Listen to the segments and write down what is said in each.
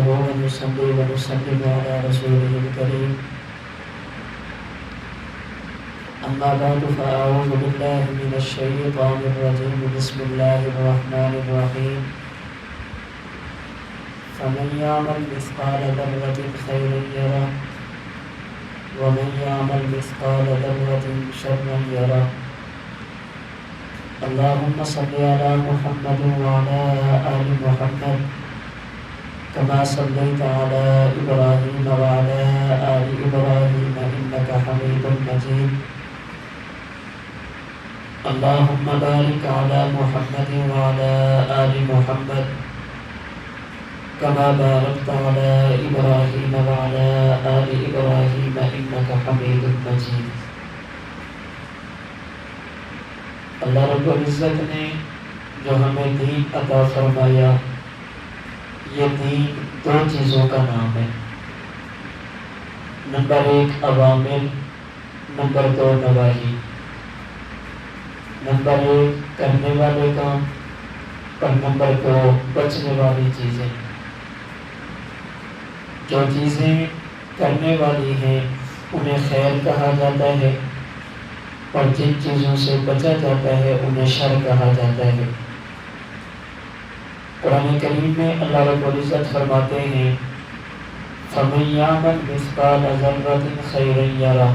نحمده ونصلي ونسلم على رسوله الكريم أما بعد فأعوذ بالله من الشيطان الرجيم بسم الله الرحمن الرحيم فمن يعمل مثقال ذرة خيرا يره ومن يعمل مثقال ذرة شرا يره اللهم صل على محمد وعلى آل محمد كما صليت على إبراهيم وعلى آل إبراهيم إنك حميد مجيد اللهم بارك على محمد وعلى آل محمد كما باركت على إبراهيم وعلى آل إبراهيم إنك حميد مجيد. اللہ رب العزت نے جو ہمیں دین عطا فرمایا، یہ دین دو چیزوں کا نام ہے. نمبر 1 اوامر، نمبر 2 نواہی. نمبر 1 کرنے والے کام اور نمبر 2 بچنے والی چیزیں. جو چیزیں کرنے والی ہیں انہیں خیر کہا جاتا ہے اور جن چیزوں سے بچا جاتا ہے انہیں شر کہا جاتا ہے. قرآن کریم میں اللہ رب العزت فرماتے ہیں فَمَن يَعْمَلْ مِثْقَالَ ذَرَّةٍ خَيْرًا يَرَهُ.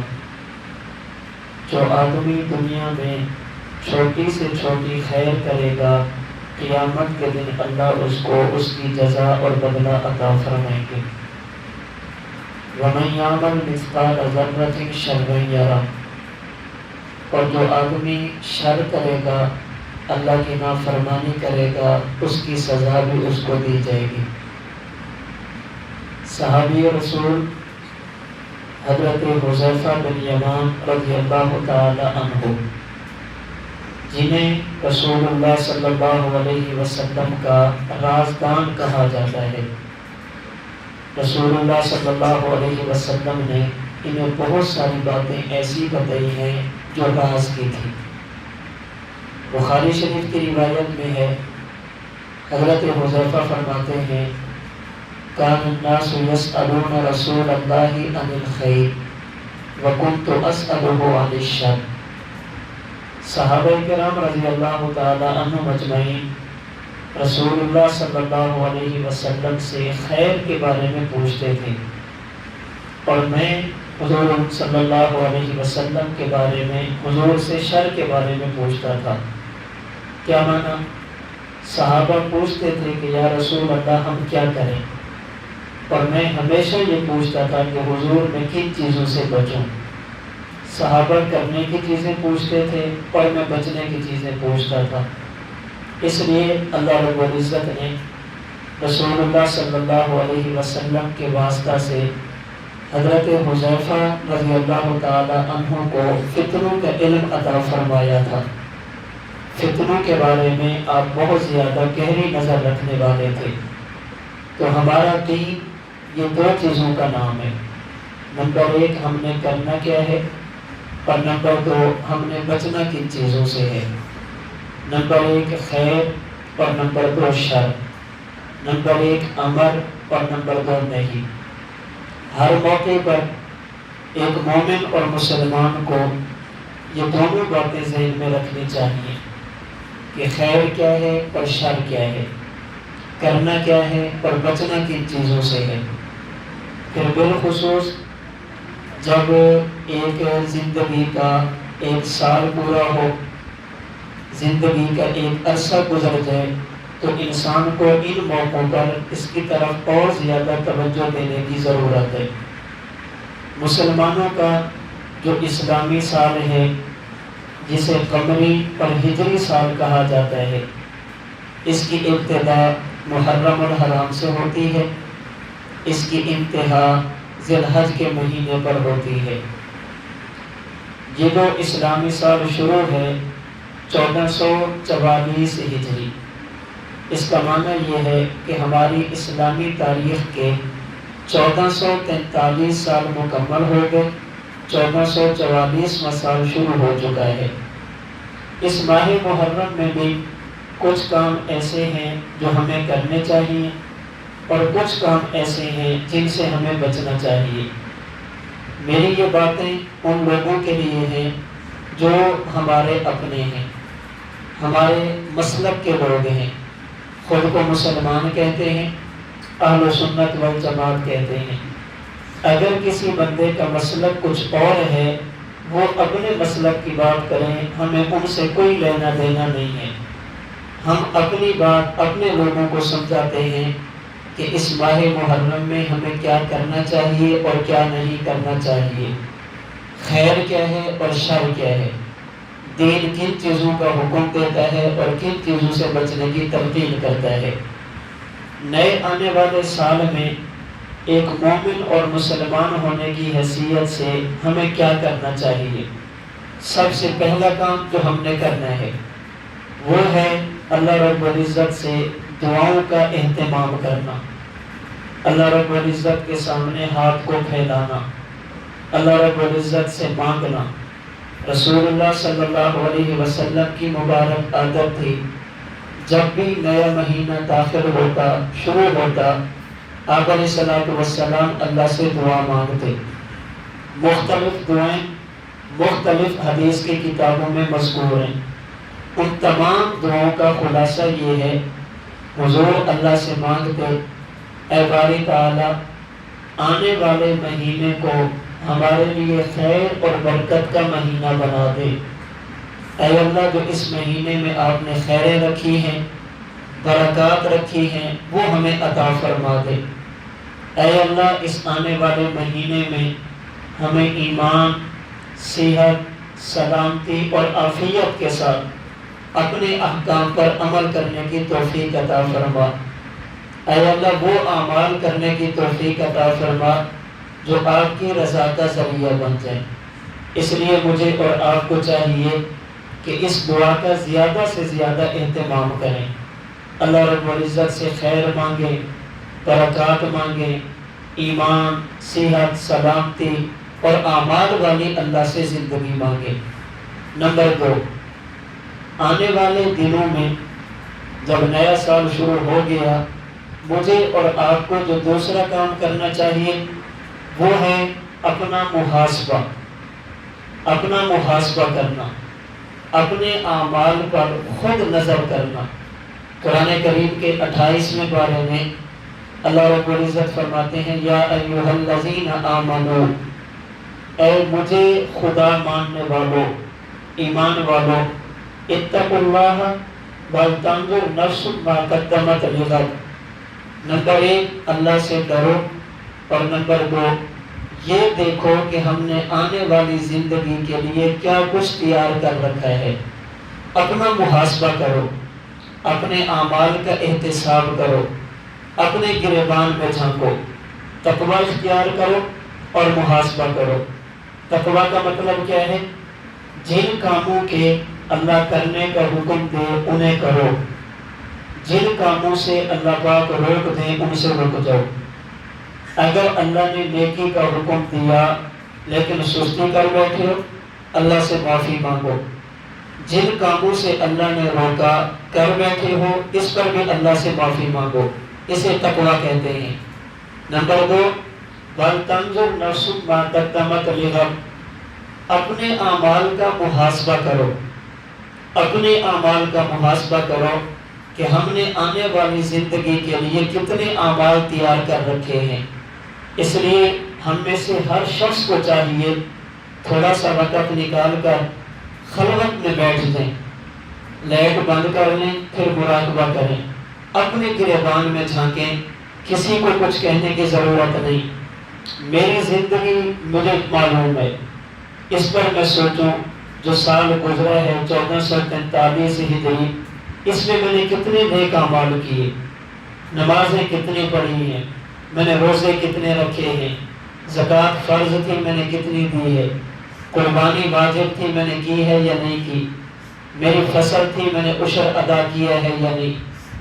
جو آدمی دنیا میں چھوٹی سے چھوٹی خیر کرے گا، قیامت کے دن اللہ اس کو اس کی جزا اور بدلہ عطا فرمائیں گے. وَمَن يَعْمَلْ مِثْقَالَ ذَرَّةٍ شَرًّا يَرَهُ. اور جو آدمی شر کرے گا، اللہ کی نافرمانی کرے گا، اس کی سزا بھی اس کو دی جائے گی. صحابی رسول حضرت حذیفہ بن یمان رضی اللہ تعالی عنہ، جنہیں رسول اللہ صلی اللہ علیہ وسلم کا رازدان کہا جاتا ہے، رسول اللہ صلی اللہ علیہ وسلم نے انہیں بہت ساری باتیں ایسی بتائی ہیں جو راز کی تھی. بخاری شریف کی روایت میں ہے، حضرت حذیفہ فرماتے ہیں کان الناس یسألون رسول اللہ عن الخیر وکنت اسألہ عن الشر. صحابہ کرام رضی اللہ تعالی عنہم اجمعین رسول اللہ صلی اللہ علیہ وسلم سے خیر کے بارے میں پوچھتے تھے، اور میں حضور صلی اللہ علیہ وسلم کے بارے میں حضور سے شر کے بارے میں پوچھتا تھا. کیا معنی؟ صحابہ پوچھتے تھے کہ یا رسول اللہ ہم کیا کریں، اور میں ہمیشہ یہ پوچھتا تھا کہ حضور میں کن چیزوں سے بچوں. صحابہ کرنے کی چیزیں پوچھتے تھے اور میں بچنے کی چیزیں پوچھتا تھا. اس لیے اللہ رب العزت نے رسول اللہ صلی اللہ علیہ وسلم کے واسطہ سے حضرت حذیفہ رضی اللہ تعالی عنہ کو فتنوں کا علم عطا فرمایا تھا. فتنوں کے بارے میں آپ بہت زیادہ گہری نظر رکھنے والے تھے. تو ہمارا دین یہ دو چیزوں کا نام ہے. نمبر 1 ہم نے کرنا کیا ہے، اور نمبر 2 ہم نے بچنا کن چیزوں سے ہے. نمبر 1 خیر اور نمبر 2 شر. نمبر 1 امر اور نمبر 2 نہیں. ہر موقع پر ایک مومن اور مسلمان کو یہ دونوں باتیں ذہن میں رکھنی چاہیے کہ خیر کیا ہے اور شر کیا ہے، کرنا کیا ہے اور بچنا کن چیزوں سے ہے. پھر بالخصوص جب ایک زندگی کا 1 سال پورا ہو، زندگی کا ایک عرصہ گزر جائے، تو انسان کو ان موقعوں پر اس کی طرف اور زیادہ توجہ دینے کی ضرورت ہے. مسلمانوں کا جو اسلامی سال ہے، جسے قمری اور ہجری سال کہا جاتا ہے، اس کی ابتدا محرم الحرام سے ہوتی ہے، اس کی انتہا ذی الحج کے مہینے پر ہوتی ہے. یہ جو اسلامی سال شروع ہے 1444 ہجری، اس کا معنی یہ ہے کہ ہماری اسلامی تاریخ کے 1443 سال مکمل ہو گئے، 1444واں سال شروع ہو چکا ہے. اس ماہ محرم میں بھی کچھ کام ایسے ہیں جو ہمیں کرنے چاہیے، اور کچھ کام ایسے ہیں جن سے ہمیں بچنا چاہیے۔ میری یہ باتیں ان لوگوں کے لیے ہیں جو ہمارے اپنے ہیں، ہمارے مسلک کے لوگ ہیں، خود کو مسلمان کہتے ہیں، اہل سنت والجماعت کہتے ہیں۔ اگر کسی بندے کا مسلک کچھ اور ہے، وہ اپنے مسلک کی بات کریں، ہمیں ان سے کوئی لینا دینا نہیں ہے۔ ہم اپنی بات اپنے لوگوں کو سمجھاتے ہیں کہ اس ماہ محرم میں ہمیں کیا کرنا چاہیے اور کیا نہیں کرنا چاہیے، خیر کیا ہے اور شر کیا ہے، دین کن چیزوں کا حکم دیتا ہے اور کن چیزوں سے بچنے کی تلقین کرتا ہے۔ نئے آنے والے سال میں ایک مومن اور مسلمان ہونے کی حیثیت سے ہمیں کیا کرنا چاہیے؟ سب سے پہلا کام جو ہم نے کرنا ہے وہ ہے اللہ رب العزت سے دعاؤں کا اہتمام کرنا، اللہ رب العزت کے سامنے ہاتھ کو پھیلانا، اللہ رب العزت سے مانگنا۔ رسول اللہ صلی اللہ علیہ وسلم کی مبارک عادت تھی، جب بھی نیا مہینہ داخل ہوتا، شروع ہوتا، آپ علیہ الصلوۃ والسلام اللہ سے دعا مانگتے۔ مختلف دعائیں مختلف حدیث کی کتابوں میں مذکور ہیں۔ ان تمام دعاؤں کا خلاصہ یہ ہے، حضور اللہ سے مانگتے، اے باری تعالی آنے والے مہینے کو ہمارے لیے خیر اور برکت کا مہینہ بنا دے۔ اے اللہ جو اس مہینے میں آپ نے خیریں رکھی ہیں، برکات رکھی ہیں، وہ ہمیں عطا فرما دے۔ اے اللہ اس آنے والے مہینے میں ہمیں ایمان، صحت، سلامتی اور عافیت کے ساتھ اپنے احکام پر عمل کرنے کی توفیق عطا فرما۔ اے اللہ وہ اعمال کرنے کی توفیق عطا فرما جو آپ کی رضا کا ذریعہ بن جائیں۔ اس لیے مجھے اور آپ کو چاہیے کہ اس دعا کا زیادہ سے زیادہ اہتمام کریں، اللہ رب العزت سے خیر مانگیں، برکات مانگیں، ایمان، صحت، سلامتی اور اعمال والی اللہ سے زندگی مانگیں۔ نمبر 2، آنے والے دنوں میں جب نیا سال شروع ہو گیا، مجھے اور آپ کو جو دوسرا کام کرنا چاہیے وہ ہے اپنا محاسبہ کرنا، اپنے اعمال پر خود نظر کرنا۔ قرآن کریم کے 28ویں پارے میں اللہ رب العزت فرماتے ہیں، یا ایھا الذین آمنوا، اے مجھے خدا ماننے والوں، ایمان والوں، اتقوا اللہ ولتنظر نفس ما قدمت لغد۔ نمبر 1 اللہ سے ڈرو، اور نمبر 2 یہ دیکھو کہ ہم نے آنے والی زندگی کے لیے کیا کچھ تیار کر رکھا ہے۔ اپنا محاسبہ کرو، اپنے اعمال کا احتساب کرو، اپنے گریبان میں جھانکو، تقوی اختیار کرو اور محاسبہ کرو۔ تقوی کا مطلب کیا ہے؟ جن کاموں کے اللہ کرنے کا حکم دے انہیں کرو، جن کاموں سے اللہ پاک روک دیں ان سے رک جاؤ۔ اگر اللہ نے نیکی کا حکم دیا لیکن سستی کر بیٹھے ہو، اللہ سے معافی مانگو۔ جن کاموں سے اللہ نے روکا کر بیٹھے ہو، اس پر بھی اللہ سے معافی مانگو، اسے تقوی کہتے ہیں۔ نمبر 2 وَلْتَنْظُرْ نَفْسٌ مَا قَدَّمَتْ لِغَدٍ، اپنے اعمال کا محاسبہ کرو، اپنے اعمال کا محاسبہ کرو کہ ہم نے آنے والی زندگی کے لیے کتنے اعمال تیار کر رکھے ہیں۔ اس لیے ہم میں سے ہر شخص کو چاہیے تھوڑا سا وقت نکال کر خلوت میں بیٹھ جائیں، لائٹ بند کر لیں، پھر مراقبہ کریں، اپنے گریبان میں جھانکیں، کسی کو کچھ کہنے کی ضرورت نہیں۔ میری زندگی مجھے معلوم ہے، اس پر میں سوچوں جو سال گزرا ہے 1443 ہجری، اس میں نے کتنے نیک اعمال کیے، نمازیں کتنی پڑھی ہیں، میں نے روزے کتنے رکھے ہیں، زکوٰۃ فرض تھی میں نے کتنی دی ہے، قربانی واجب تھی میں نے کی ہے یا نہیں کی، میری فصل تھی میں نے عشر ادا کیا ہے یا نہیں۔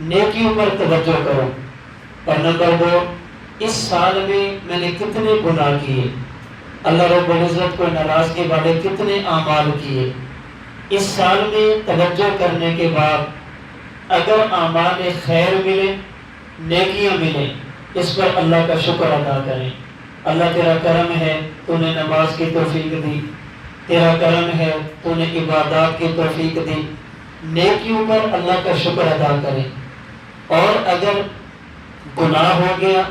نیکیوں پر توجہ کرو۔ اور نمبر 2 اس سال میں نے کتنے گناہ کیے، اللہ رب العزت کو ناراضگی والے کتنے اعمال کیے۔ اس سال میں توجہ کرنے کے بعد اگر اعمال خیر ملے، نیکیاں ملیں، اس پر اللہ کا شکر ادا کریں۔ اللہ تیرا کرم ہے، تو نے نماز کی توفیق دی، تیرا کرم ہے تو نے عبادات کی توفیق دی۔ نیکیوں پر اللہ کا شکر ادا کریں، اور اگر گناہ ہو گیا،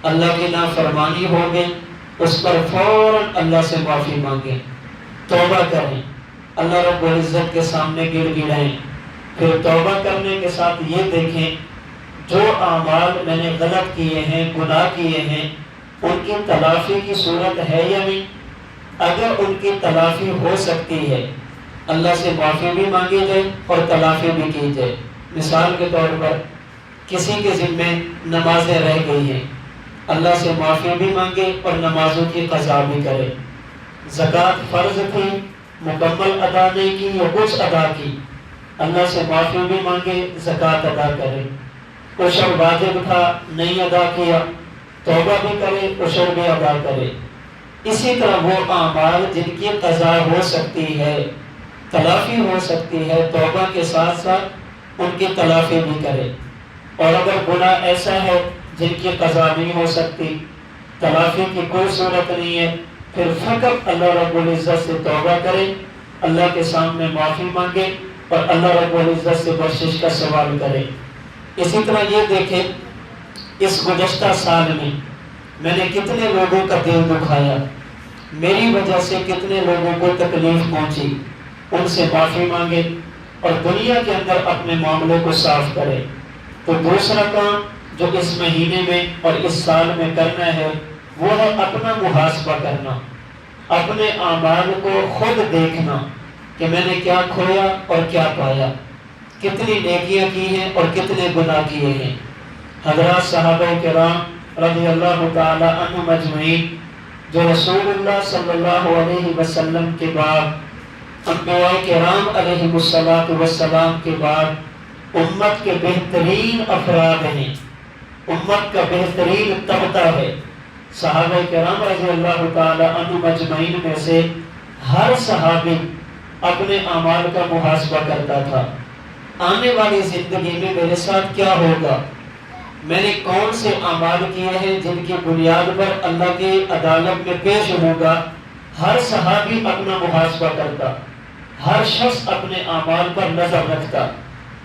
اللہ کی نافرمانی ہو گئی، اس پر فوراً اللہ سے معافی مانگیں، توبہ کریں، اللہ رب العزت کے سامنے گڑ گڑائیں۔ پھر توبہ کرنے کے ساتھ یہ دیکھیں جو اعمال میں نے غلط کیے ہیں، گناہ کیے ہیں، ان کی تلافی کی صورت ہے یا نہیں۔ اگر ان کی تلافی ہو سکتی ہے، اللہ سے معافی بھی مانگی جائے اور تلافی بھی کی جائے۔ مثال کے طور پر کسی کے ذمے نمازیں رہ گئی ہیں، اللہ سے معافی بھی مانگے اور نمازوں کی قضا بھی کرے۔ زکوٰۃ فرض تھی، مکمل ادا نہیں کی یا کچھ ادا کی، اللہ سے معافی بھی مانگے، زکوٰۃ ادا کرے۔ عشر واجب تھا، نہیں ادا کیا، توبہ بھی کرے، عشر بھی ادا کرے۔ اسی طرح وہ اعمال جن کی قضا ہو سکتی ہے، تلافی ہو سکتی ہے، توبہ کے ساتھ ساتھ ان کی تلافی بھی کرے۔ اور اگر گناہ ایسا ہے جن کی قضا نہیں ہو سکتی، تلافی کی کوئی صورت نہیں ہے، پھر فقط اللہ رب العزت سے توبہ کرے، اللہ کے سامنے معافی مانگے اور اللہ رب العزت سے بخشش کا سوال کرے۔ اسی طرح یہ دیکھیں اس گزشتہ سال میں نے کتنے لوگوں کا دل دکھایا، میری وجہ سے کتنے لوگوں کو تکلیف پہنچی، ان سے معافی مانگے اور دنیا کے اندر اپنے معاملے کو صاف کرے۔ تو دوسرا کام جو اس مہینے میں اور اس سال میں کرنا ہے وہ ہے اپنا محاسبہ کرنا، اپنے اعمال کو خود دیکھنا کہ میں نے کیا کھویا اور کیا پایا، کتنی نیکیاں کی ہیں اور کتنے گناہ کیے ہیں۔ حضرات صحابہ کرام رضی اللہ تعالی عنہم اجمعین جو رسول اللہ صلی اللہ علیہ وسلم کے بعد، انبیاء کرام علیہ السلام کے بعد امت کے بہترین افراد ہیں، امت کا بہترین طبقہ ہے۔ صحابہ کرام رضی اللہ تعالی عنہم اجمعین میں سے ہر صحابی اپنے اعمال کا محاسبہ کرتا تھا، آنے والی زندگی میں میرے ساتھ کیا ہوگا، میں نے کون سے اعمال کیے ہیں جن کی بنیاد پر اللہ کی عدالت میں پیش ہوگا۔ ہر صحابی اپنا محاسبہ کرتا، ہر شخص اپنے اعمال پر نظر رکھتا۔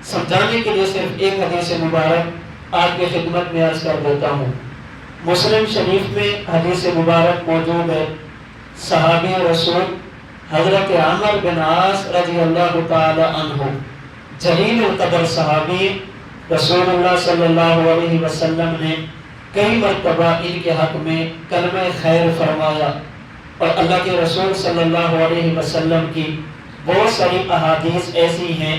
سمجھانے کے لیے صرف ایک حدیث مبارک آپ کی خدمت میں عرض کر دیتا ہوں۔ مسلم شریف میں حدیث مبارک موجود ہے، صحابی رسول حضرت عمر بن عاص رضی اللہ تعالی عنہ، جلیل القدر صحابی، رسول اللہ صلی اللہ علیہ وسلم نے کئی مرتبہ ان کے حق میں کلمہ خیر فرمایا، اور اللہ کے رسول صلی اللہ علیہ وسلم کی بہت ساری احادیث ایسی ہیں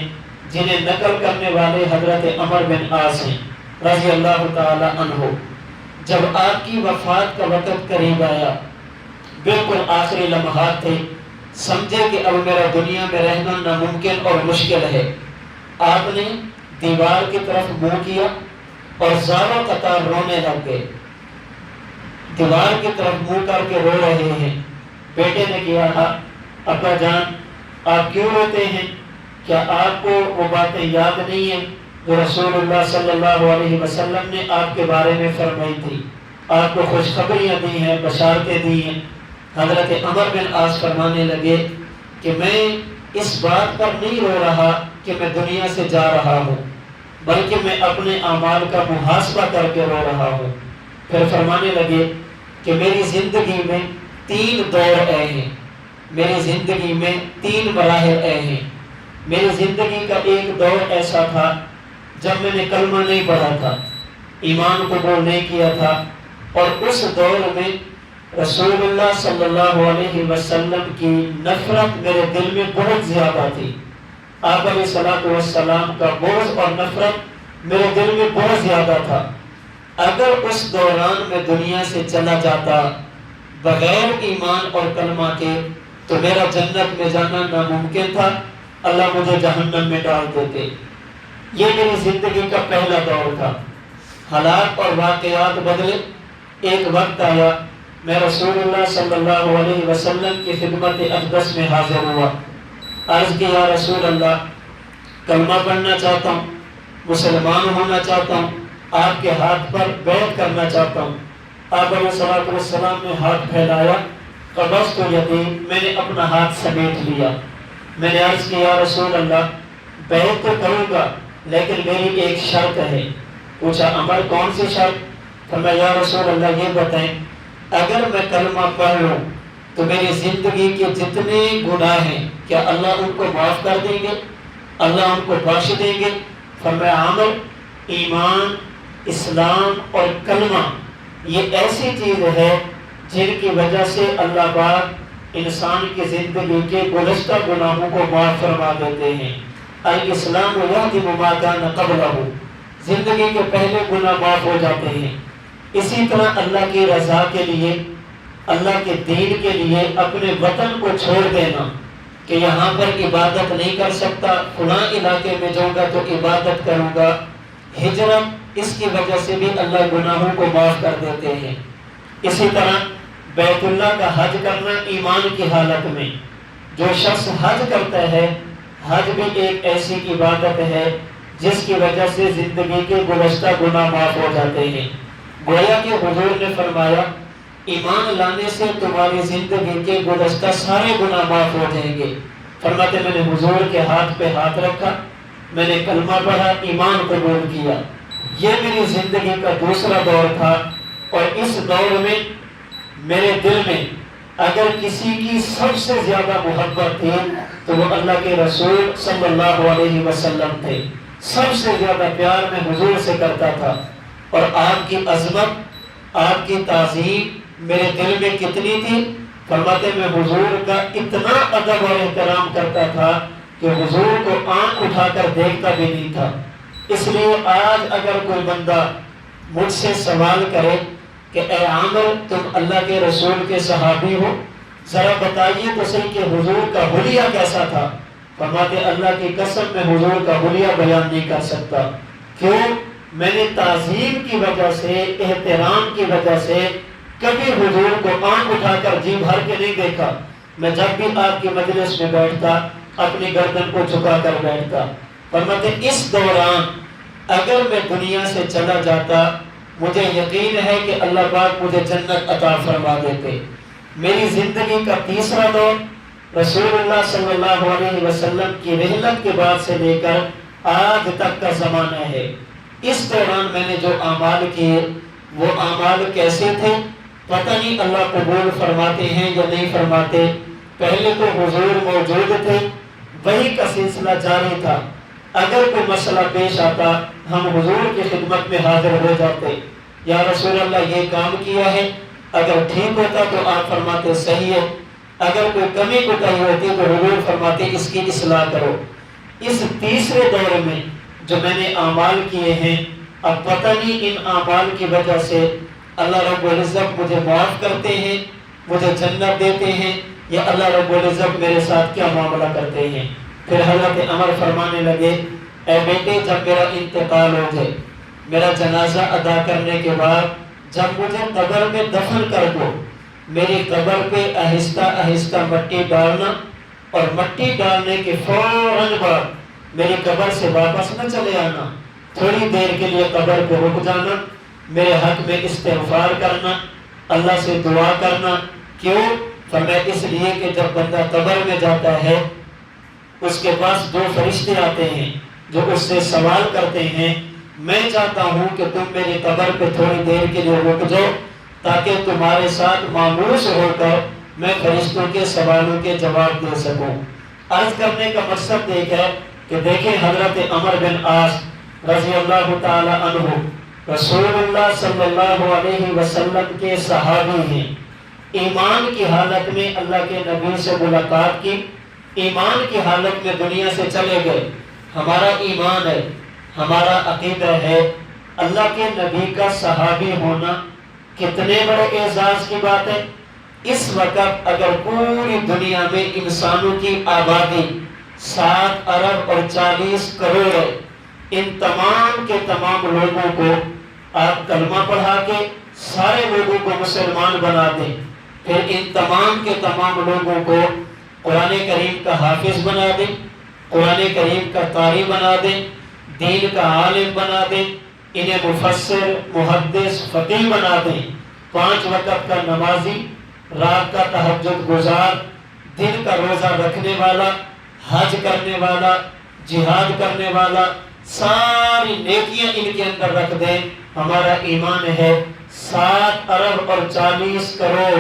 جنہیں نقل کرنے والے حضرت عمر بن عاص ہیں رضی اللہ تعالی عنہ۔ جب آپ کی وفات کا وقت قریب آیا، بالکل آخری لمحات تھے، سمجھے کہ اب میرا دنیا میں رہنا ناممکن اور مشکل ہے، آپ نے دیوار کی طرف منہ کیا اور زاروں قطار رونے لگ گئے، دیوار کی طرف منہ کر کے رو رہے ہیں۔ بیٹے نے کہا، ابا جان آپ کیوں روتے ہیں؟ کیا آپ کو وہ باتیں یاد نہیں ہیں جو رسول اللہ صلی اللہ علیہ وسلم نے آپ کے بارے میں فرمائی تھی، آپ کو خوشخبریاں دی ہیں، بشارتیں دی ہیں؟ حضرت عمر بن عاص فرمانے لگے کہ میں اس بات پر نہیں رو رہا کہ میں دنیا سے جا رہا ہوں، بلکہ میں اپنے اعمال کا محاسبہ کر کے رو رہا ہوں۔ پھر فرمانے لگے کہ میری زندگی میں 3 دور آئے ہیں، میری زندگی میں 3 مراحل آئے ہیں۔ میری زندگی کا ایک دور ایسا تھا جب میں نے کلمہ نہیں پڑھا تھا، ایمان قبول نہیں کیا تھا، اور اس دور میں رسول اللہ صلی اللہ علیہ وسلم کی نفرت میرے دل میں بہت زیادہ تھی، آپ علیہ السلام کا بغض اور نفرت میرے دل میں بہت زیادہ تھا۔ اگر اس دوران میں دنیا سے چلا جاتا بغیر ایمان اور کلمہ کے تو میرا جنت میں جانا ناممکن تھا، اللہ مجھے جہنم میں ڈال دیتے۔ یہ میری زندگی کا پہلا دور تھا۔ حالات اور واقعات بدلے، ایک وقت آیا میں رسول اللہ صلی اللہ علیہ وسلم کی خدمت اقدس میں حاضر ہوا، عرض کی یا رسول اللہ کلمہ پڑھنا چاہتا ہوں، مسلمان ہونا چاہتا ہوں، آپ کے ہاتھ پر بیعت کرنا چاہتا ہوں۔ آپ علیہ الصلوۃ والسلام نے ہاتھ پھیلایا، قبضت یدی، میں نے اپنا ہاتھ سمیٹ لیا۔ میں نے عرض کیا یا رسول اللہ بیعت تو کروں گا لیکن میری ایک شرط ہے۔ پوچھا عمر کون سی شرط؟ فرمایا یا رسول اللہ یہ بتائیں اگر میں کلمہ پڑھ لوں تو میری زندگی کے جتنے گناہ ہیں کیا اللہ ان کو معاف کر دیں گے، اللہ ان کو بخش دیں گے؟ فرمایا عمر ایمان، اسلام اور کلمہ یہ ایسی چیز ہے جن کی وجہ سے اللہ پاک انسان کی زندگی کے گزشتہ گناہوں کو معاف فرما دیتے ہیں۔ الاسلام یہدم ما کان قبلہ، زندگی کے پہلے گناہ معاف ہو جاتے ہیں۔ اسی طرح اللہ کی رضا کے لیے، اللہ کے دین کے لیے اپنے وطن کو چھوڑ دینا کہ یہاں پر عبادت نہیں کر سکتا، فلاں علاقے میں جاؤں گا تو عبادت کروں گا، ہجرت، اس کی وجہ سے بھی اللہ گناہوں کو معاف کر دیتے ہیں۔ اسی طرح بیت اللہ کا حج کرنا ایمان کی حالت میں، جو شخص حج کرتا ہے، حج بھی ایک ایسی عبادت ہے جس کی وجہ سے زندگی کے گزشتہ گناہ معاف ہو جاتے ہیں۔ گویا کہ حضور نے فرمایا ایمان لانے سے تمہاری زندگی کے گزشتہ سارے گناہ معاف ہو جائیں گے۔ فرماتے میں نے حضور کے ہاتھ پہ ہاتھ رکھا، میں نے کلمہ پڑھا، ایمان قبول کیا۔ یہ میری زندگی کا دوسرا دور تھا، اور اس دور میں میرے دل میں اگر کسی کی سب سے زیادہ محبت تھی تو وہ اللہ کے رسول صلی اللہ علیہ وسلم تھے۔ سب سے زیادہ پیار میں حضور سے کرتا تھا، اور آپ کی عظمت، آپ کی تعظیم میرے دل میں کتنی تھی؟ فرماتے میں حضور کا اتنا ادب اور احترام کرتا تھا کہ حضور کو آنکھ اٹھا کر دیکھتا بھی نہیں تھا۔ اس لیے آج اگر کوئی بندہ مجھ سے سوال کرے کہ اے عامر تم اللہ کے رسول کے صحابی ہو، ذرا بتائیے تو صحیح کہ حضور کا حلیہ کیسا تھا؟ فرماتے اللہ کی قسم میں حضور کا حلیہ بیان نہیں کر سکتا۔ کیوں؟ میں نے تعظیم کی وجہ سے، احترام کی وجہ سے کبھی حضور کو آنکھ اٹھا کر جی بھر کے نہیں دیکھا۔ میں جب بھی آپ کی مجلس میں بیٹھتا اپنی گردن کو جھکا کر بیٹھتا۔ فرماتے اس دوران اگر میں دنیا سے چلا جاتا مجھے یقین ہے کہ اللہ پاک مجھے جنت عطا فرما دیتے۔ میری زندگی کا تیسرا دور رسول اللہ صلی اللہ علیہ وسلم کی رحلت کے بعد سے لے کر آج تک کا زمانہ ہے۔ اس دوران میں نے جو اعمال کیے وہ اعمال کیسے تھے پتہ نہیں اللہ قبول فرماتے ہیں یا نہیں فرماتے۔ پہلے تو حضور موجود تھے، وہی کا سلسلہ جاری تھا۔ اگر کوئی مسئلہ پیش آتا ہم حضور کی خدمت میں حاضر ہو جاتے، یا رسول اللہ یہ کام کیا ہے، اگر ٹھیک ہوتا تو آپ فرماتے صحیح ہے، اگر کوئی کمی کوتاہی ہوتی تو حضور فرماتے اس کی اصلاح کرو۔ اس تیسرے دور میں جو میں نے اعمال کیے ہیں، اب پتہ نہیں ان اعمال کی وجہ سے اللہ رب العزت مجھے معاف کرتے ہیں، مجھے جنت دیتے ہیں، یا اللہ رب العزت میرے ساتھ کیا معاملہ کرتے ہیں۔ پھر حضرت عمر فرمانے لگے اے بیٹے جب میرا انتقال ہو جائے، میرا جنازہ ادا کرنے کے بعد جب مجھے قبر میں دفن کر دو، میری قبر پہ آہستہ آہستہ مٹی ڈالنا، اور مٹی ڈالنے کے فوراً بعد میری قبر سے واپس نہ چلے آنا، تھوڑی دیر کے لیے قبر پہ رک جانا، میرے حق میں استغفار کرنا، اللہ سے دعا کرنا۔ کیوں؟ فرمایا اس لیے کہ جب بندہ قبر میں جاتا ہے اس کے پاس دو فرشتے آتے ہیں جو اس سے سوال کرتے ہیں، میں چاہتا ہوں کہ تم میری قبر پہ تھوڑی دیر کے لیے رک جاؤ تاکہ تمہارے ساتھ ماموس ہو کر میں فرشتوں کے سوالوں کے جواب دے سکوں۔ عرض کرنے کا مقصد ایک ہے کہ دیکھیں حضرت عمر بن عاص رضی اللہ تعالی عنہ رسول اللہ صلی اللہ علیہ وسلم کے صحابی ہیں، ایمان کی حالت میں اللہ کے نبی سے ملاقات کی، ایمان کی حالت میں دنیا سے چلے گئے۔ ہمارا ایمان ہے، ہمارا عقیدہ ہے، اللہ کے نبی کا صحابی ہونا کتنے بڑے اعزاز کی بات ہے۔ اس وقت اگر پوری دنیا میں انسانوں کی آبادی 7 ارب اور 40 کروڑ ہے، ان تمام کے تمام لوگوں کو آپ کلمہ پڑھا کے سارے لوگوں کو مسلمان بنا دیں، پھر ان تمام کے تمام لوگوں کو قرآن کریم کا حافظ بنا دیں، قرآن کریم کا قاری بنا دیں، دین کا عالم بنا دیں، انہیں مفسر، محدث، فقیہ بنا دیں، 5 وقت کا نمازی، رات کا تہجد گزار، دن کا روزہ رکھنے والا، حج کرنے والا، جہاد کرنے والا، ساری نیکیاں ان کے اندر رکھ دیں، ہمارا ایمان ہے 7 ارب اور 40 کروڑ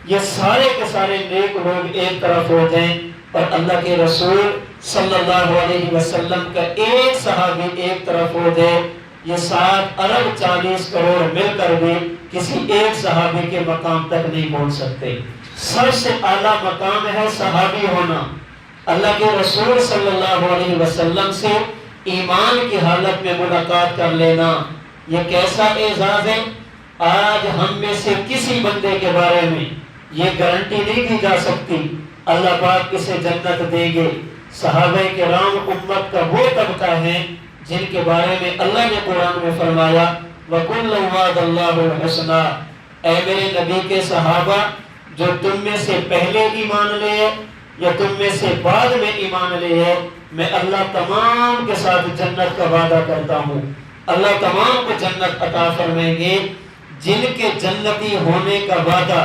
یہ سارے کے سارے نیک لوگ ایک طرف ہو جائیں اور اللہ کے رسول صلی اللہ علیہ وسلم کا ایک صحابی ایک طرف ہو جائے، یہ 7 ارب 40 کروڑ مل کر بھی کسی ایک صحابی کے مقام تک نہیں پہنچ سکتے۔ سب سے اعلیٰ مقام ہے صحابی ہونا، اللہ کے رسول صلی اللہ علیہ وسلم سے ایمان کی حالت میں ملاقات کر لینا، یہ کیسا اعزاز ہے۔ آج ہم میں سے کسی بندے کے بارے میں یہ گارنٹی نہیں دی جا سکتی اللہ پاک کسے جنت دیں گے۔ صحابہ کرام امت کا وہ طبقہ ہے جن کے بارے میں اللہ نے قرآن میں فرمایا وَكُلًّا وَعَدَ اللَّهُ الْحُسْنَىٰ، اے میرے نبی کے صحابہ جو تم میں سے پہلے ایمان لے یا تم میں سے بعد میں ایمان لے ہے، میں اللہ تمام کے ساتھ جنت کا وعدہ کرتا ہوں۔ اللہ تمام کو جنت عطا فرمائیں گے جن کے جنتی ہونے کا وعدہ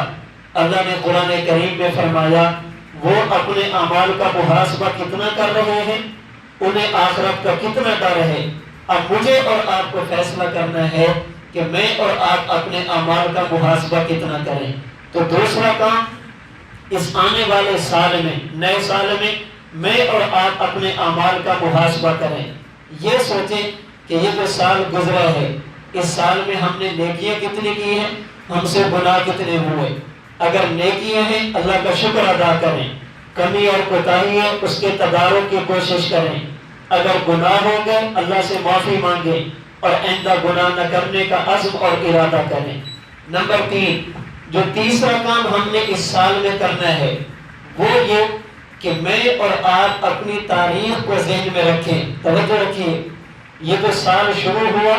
اللہ نے قرآن کریم میں فرمایا، وہ اپنے اعمال کا محاسبہ کتنا کر رہے ہیں، انہیں آخرت کا کتنا ڈر ہے۔ اب مجھے اور آپ کو فیصلہ کرنا ہے کہ میں اور آپ اپنے اعمال کا محاسبہ کتنا کریں۔ تو دوسرا کام، اس آنے والے سال میں، نئے سال میں اور آپ اپنے اعمال کا محاسبہ کریں۔ یہ سوچیں کہ یہ جو سال گزرا ہے، اس سال میں ہم نے نیکیاں کتنی کی ہیں، ہم سے گناہ کتنے ہوئے۔ اگر نیکیاں ہیں اللہ کا شکر ادا کریں، کمی اور کوتاہی ہے اس کے تدارک کی کوشش کریں، اگر گناہ ہو گئے اللہ سے معافی مانگیں اور آئندہ گناہ نہ کرنے کا عزم اور ارادہ کریں۔ نمبر 3، جو تیسرا کام ہم نے اس سال میں کرنا ہے وہ یہ کہ میں اور آپ اپنی تاریخ کو ذہن میں رکھیں۔ توجہ رکھیے، یہ جو سال شروع ہوا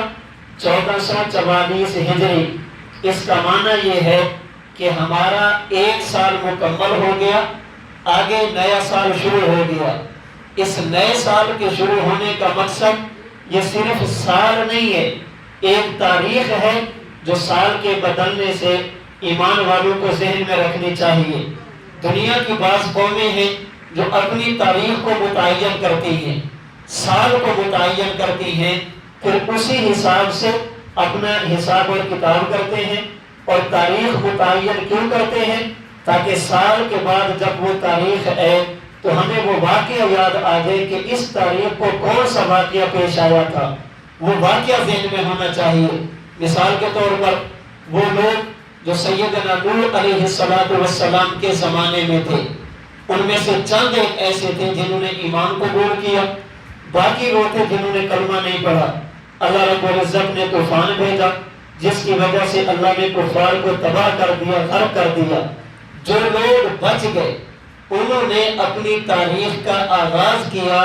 1444 ہجری، اس کا معنی یہ ہے کہ ہمارا ایک سال مکمل ہو گیا، آگے نیا سال شروع ہو گیا۔ اس نئے سال کے شروع ہونے کا مقصد یہ صرف سال نہیں ہے، ایک تاریخ ہے جو سال کے بدلنے سے ایمان والوں کو ذہن میں رکھنی چاہیے۔ دنیا کی بعض قومیں ہیں جو اپنی تاریخ کو متعین کرتی ہیں، سال کو متعین کرتی ہیں، پھر اسی حساب سے اپنا حساب اور کتاب کرتے ہیں۔ اور تاریخ متعین کیوں کرتے ہیں؟ تاکہ سال کے بعد جب وہ تاریخ آئے تو ہمیں وہ واقعہ یاد آ جائے کہ اس تاریخ کو کون سا واقعہ پیش آیا تھا، وہ واقعہ ذہن میں ہونا چاہیے۔ مثال کے طور پر وہ لوگ جو سیدنا نوح علیہ السلام کے زمانے میں تھے، ان میں سے چند ایک ایسے تھے جنہوں نے ایمان قبول کیا، باقی وہ تھے جنہوں نے کلمہ نہیں پڑھا۔ اللہ رب العزت نے طوفان بھیجا جس کی وجہ سے اللہ نے کفار کو تباہ کر دیا، غرق کر دیا۔ جو لوگ بچ گئے انہوں نے اپنی تاریخ کا آغاز کیا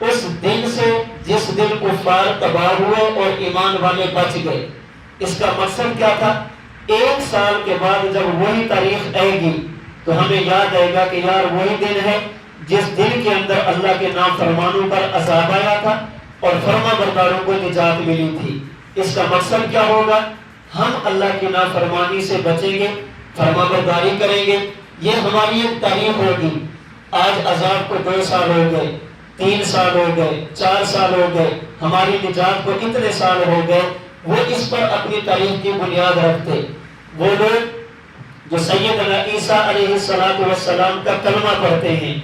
اس دن سے جس دن کفار تباہ ہوئے اور ایمان والے بچ گئے۔ اس کا مقصد کیا تھا؟ ایک سال کے بعد جب وہی تاریخ آئے گی تو ہمیں یاد آئے گا کہ یار وہی دن ہے جس دن کے اندر اللہ کے نافرمانوں پر عذاب آیا تھا اور فرما برداروں کو نجات ملی تھی۔ اس کا مقصد کیا ہوگا؟ ہم اللہ کی نافرمانی سے بچیں گے، فرما برداری کریں گے، یہ ہماری ایک تاریخ ہوگی۔ آج عذاب کو 2 سال ہو گئے، 3 سال ہو گئے، 4 سال ہو گئے، ہماری نجات کو اتنے سال ہو گئے۔ وہ اس پر اپنی تاریخ کی بنیاد رکھتے، وہ لوگ جو سیدنا عیسیٰ علیہ السلام کا کلمہ پڑھتے ہیں،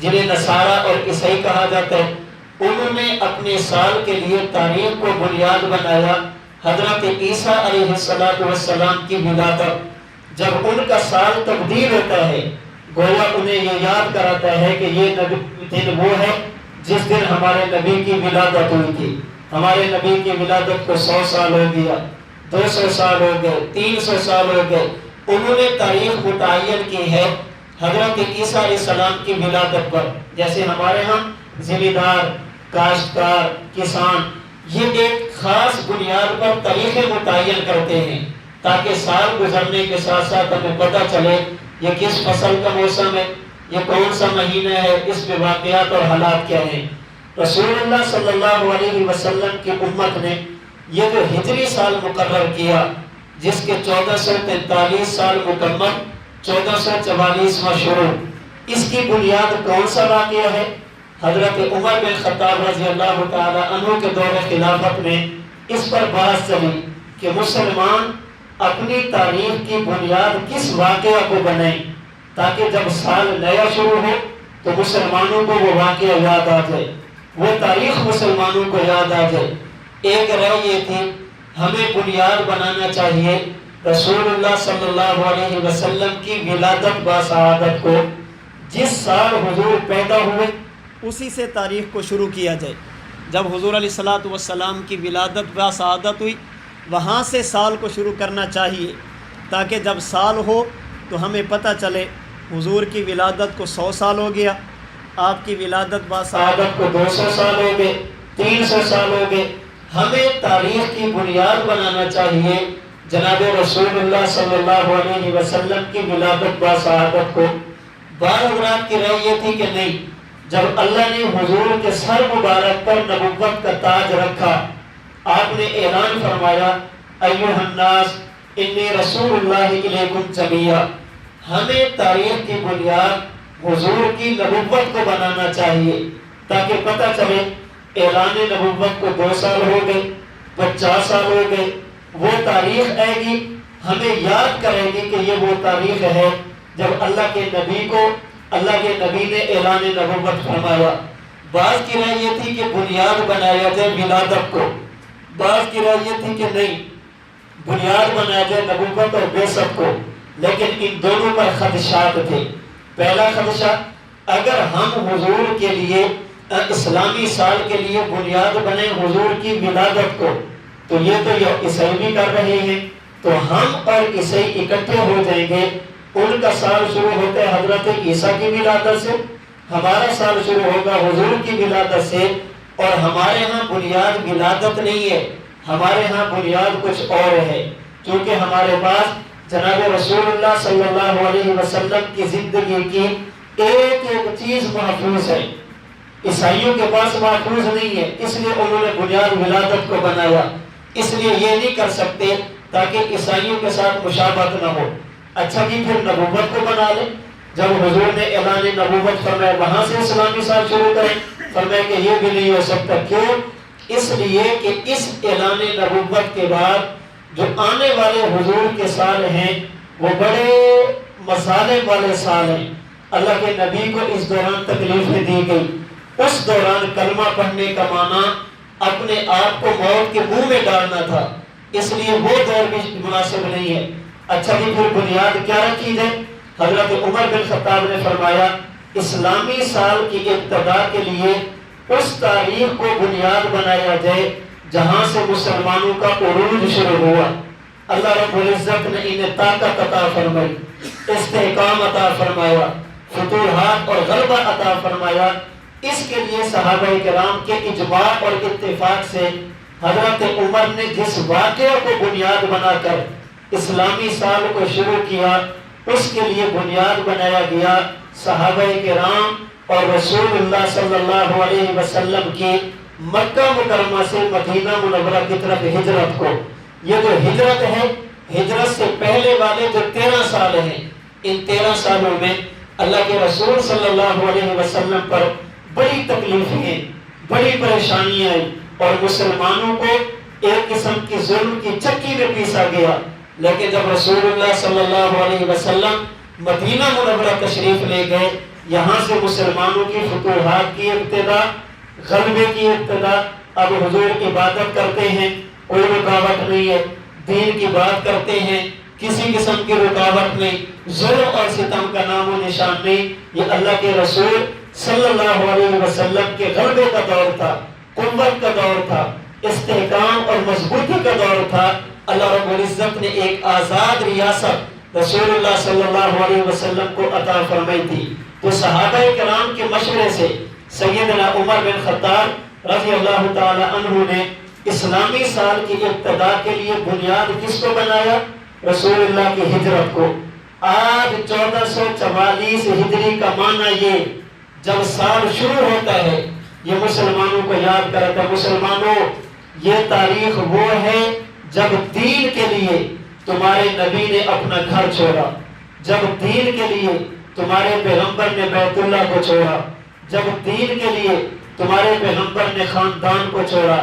جنہیں نصارہ اور عیسائی کہا جاتا ہے، انہوں نے اپنے سال کے لیے تاریخ کو بنیاد بنایا حضرت عیسیٰ علیہ السلام کی ولادت۔ جب ان کا سال تبدیل ہوتا ہے گویا انہیں یہ یاد کراتا ہے کہ یہ دن وہ ہے جس دن ہمارے نبی کی ولادت ہوئی تھی۔ ہمارے نبی کی ولادت کو 100 سال ہو گیا، 200 سال ہو گئے، 300 سال ہو گئے۔ انہوں نے تاریخ متعین کی ہے حضرت عیسیٰ علیہ السلام کی ولادت پر۔ جیسے ہمارے ہاں زمیندار، کاشتکار، کسان یہ ایک خاص بنیاد پر تاریخیں متعین کرتے ہیں تاکہ سال گزرنے کے ساتھ ساتھ ہمیں پتہ چلے یہ کس فصل کا موسم ہے، یہ کون سا مہینہ ہے، اس میں واقعات اور حالات کیا ہیں۔ رسول اللہ صلی اللہ علیہ وسلم کی امت نے یہ جو ہجری سال مقرر کیا جس کے 1443 سال مکمل، 1444واں شروع، اس کی بنیاد کون سا واقعہ ہے؟ حضرت عمر بن خطاب رضی اللہ تعالی عنہ کے دور خلافت میں اس پر بحث چلی کہ مسلمان اپنی تاریخ کی بنیاد کس واقعہ کو بنائیں تاکہ جب سال نیا شروع ہو تو مسلمانوں کو وہ واقعہ یاد آ جائے، وہ تاریخ مسلمانوں کو یاد آ جائے۔ ایک رائے یہ تھی ہمیں بنیاد بنانا چاہیے رسول اللہ صلی اللہ علیہ وسلم کی ولادت باسعادت کو، جس سال حضور پیدا ہوئے اسی سے تاریخ کو شروع کیا جائے۔ جب حضور علیہ الصلوۃ والسلام کی ولادت باسعادت ہوئی وہاں سے سال کو شروع کرنا چاہیے تاکہ جب سال ہو تو ہمیں پتہ چلے حضور کی ولادت کو 100 سال ہو گیا، آپ کی ولادت باسعادت کو 200 سال ہو گئے، 300 سال ہو گئے۔ ہمیں تاریخ کی بنیاد بنانا چاہیے جناب رسول اللہ صلی اللہ علیہ وسلم کی ولادت باسعادت کو۔ بعض حضرات کی رائے یہ تھی کہ نہیں، جب اللہ نے حضور کے سر مبارک پر نبوت کا تاج رکھا، آپ نے اعلان فرمایا ایھا الناس انی رسول اللہ الیکم جمیعا، ہمیں تاریخ کی بنیاد حضور کی نبوت کو بنانا چاہیے تاکہ پتہ چلے اعلان نبوت کو 2 سال ہو گئے، 50 سال ہو گئے، وہ تاریخ آئے گی ہمیں یاد کرے گی کہ یہ وہ تاریخ ہے جب اللہ کے نبی کو اللہ کے نبی نے اعلان نبوت فرمایا۔ بعض کی رائے یہ تھی کہ بنیاد بنایا جائے ولادت کو، بعض کی رائے یہ تھی کہ نہیں، بنیاد بنایا جائے نبوت اور بعثت کو، لیکن ان دونوں پر خدشات تھے۔ پہلا خدشہ، اگر ہم حضور کے لیے اسلامی سال کے لیے بنیاد بنے حضور کی ولادت کو تو یہ تو عیسائی بھی کر رہے ہیں، تو ہم اور عیسائی اکٹھے ہو جائیں گے۔ ان کا سال شروع ہوتا ہے حضرت عیسیٰ کی ولادت سے، ہمارا سال شروع ہوگا حضور کی ولادت سے، اور ہمارے ہاں بنیاد ولادت نہیں ہے، ہمارے ہاں بنیاد کچھ اور ہے، کیونکہ ہمارے پاس جناب رسول اللہ صلی اللہ علیہ وسلم کی زندگی کی ایک ایک چیز محفوظ ہے، عیسائیوں کے پاس محفوظ نہیں ہے، اس لیے انہوں نے بنیاد ولادت کو بنایا۔ اس لیے یہ نہیں کر سکتے تاکہ عیسائیوں کے ساتھ مشابہت نہ ہو۔ اچھا جی پھر نبوت کو بنا لیں، جب حضور نے اعلان نبوت فرمایا وہاں سے اسلامی سال شروع کریں، فرمایا کہ یہ بھی نہیں ہو سکتا۔ کیوں؟ اس لیے کہ اس اعلان نبوت کے بعد جو آنے والے حضور کے سال ہیں وہ بڑے مسالے والے سال ہیں۔ اللہ کے نبی کو اس دوران تکلیفیں دی گئی، اس دوران کلمہ پڑھنے کا معنی اپنے آپ کو موت کے منہ میں ڈالنا تھا، اس لیے وہ دور بھی مناسب نہیں ہے۔ اچھا جی پھر بنیاد کیا رکھی جائے؟ حضرت عمر بن خطاب نے فرمایا اسلامی سال کی ابتدا کے لیے اس تاریخ کو بنیاد بنایا جائے جہاں سے مسلمانوں کا عروج شروع ہوا۔ اللہ رب العزت نے انہیں طاقت عطا فرمائی، استحکام عطا فرمایا، فتوحات اور غلبہ عطا فرمایا۔ اس کے لیے صحابہ کرام کے اجماع اور اتفاق سے حضرت عمر نے جس واقعہ کو بنیاد بنا کر اسلامی سال کو شروع کیا، اس کے لیے بنیاد بنایا گیا صحابہ کرام اور رسول اللہ صلی اللہ علیہ وسلم کی مکہ مکرمہ سے مدینہ منورہ کی طرف ہجرت کو۔ یہ جو ہجرت ہے، ہجرت سے پہلے والے جو 13 سال ہیں، ان 13 سالوں میں اللہ کے رسول صلی اللہ علیہ وسلم پر بڑی تکلیفیں، بڑی پریشانیاں اور مسلمانوں کو ایک قسم کی ظلم کی چکی میں پیسا گیا۔ لیکن جب رسول اللہ صلی اللہ علیہ وسلم مدینہ منورہ تشریف لے گئے، یہاں سے مسلمانوں کی فتوحات کی ابتدا، غلبے کی ابتدا۔ اب حضور عبادت کرتے ہیں، کوئی رکاوٹ نہیں ہے، دین کی بات کرتے ہیں، کسی قسم کی رکاوٹ نہیں، ظلم اور ستم کا نام و نشان نہیں۔ یہ اللہ کے رسول صلی اللہ علیہ وسلم کے غلبے کا دور تھا، قوت کا دور تھا، استحکام اور مضبوطی کا دور تھا۔ اللہ رب العزت نے ایک آزاد ریاست رسول اللہ صلی اللہ علیہ وسلم کو عطا فرمائی تھی۔ تو صحابہ کرام کے مشورے سے سیدنا عمر بن خطاب رضی اللہ تعالی عنہ نے اسلامی سال کی ابتدا کے لیے بنیاد کس کو بنایا؟ رسول اللہ کی ہجرت کو۔ آج 1444 ہجری کا معنی یہ جب سال شروع ہوتا ہے، یہ مسلمانوں کو یاد کراتا ہے، مسلمانوں یہ تاریخ وہ ہے جب دین کے لیے تمہارے نبی نے اپنا گھر چھوڑا، جب دین کے لیے تمہارے پیغمبر نے بیت اللہ کو چھوڑا، جب دین کے لیے تمہارے پیغمبر نے خاندان کو چھوڑا،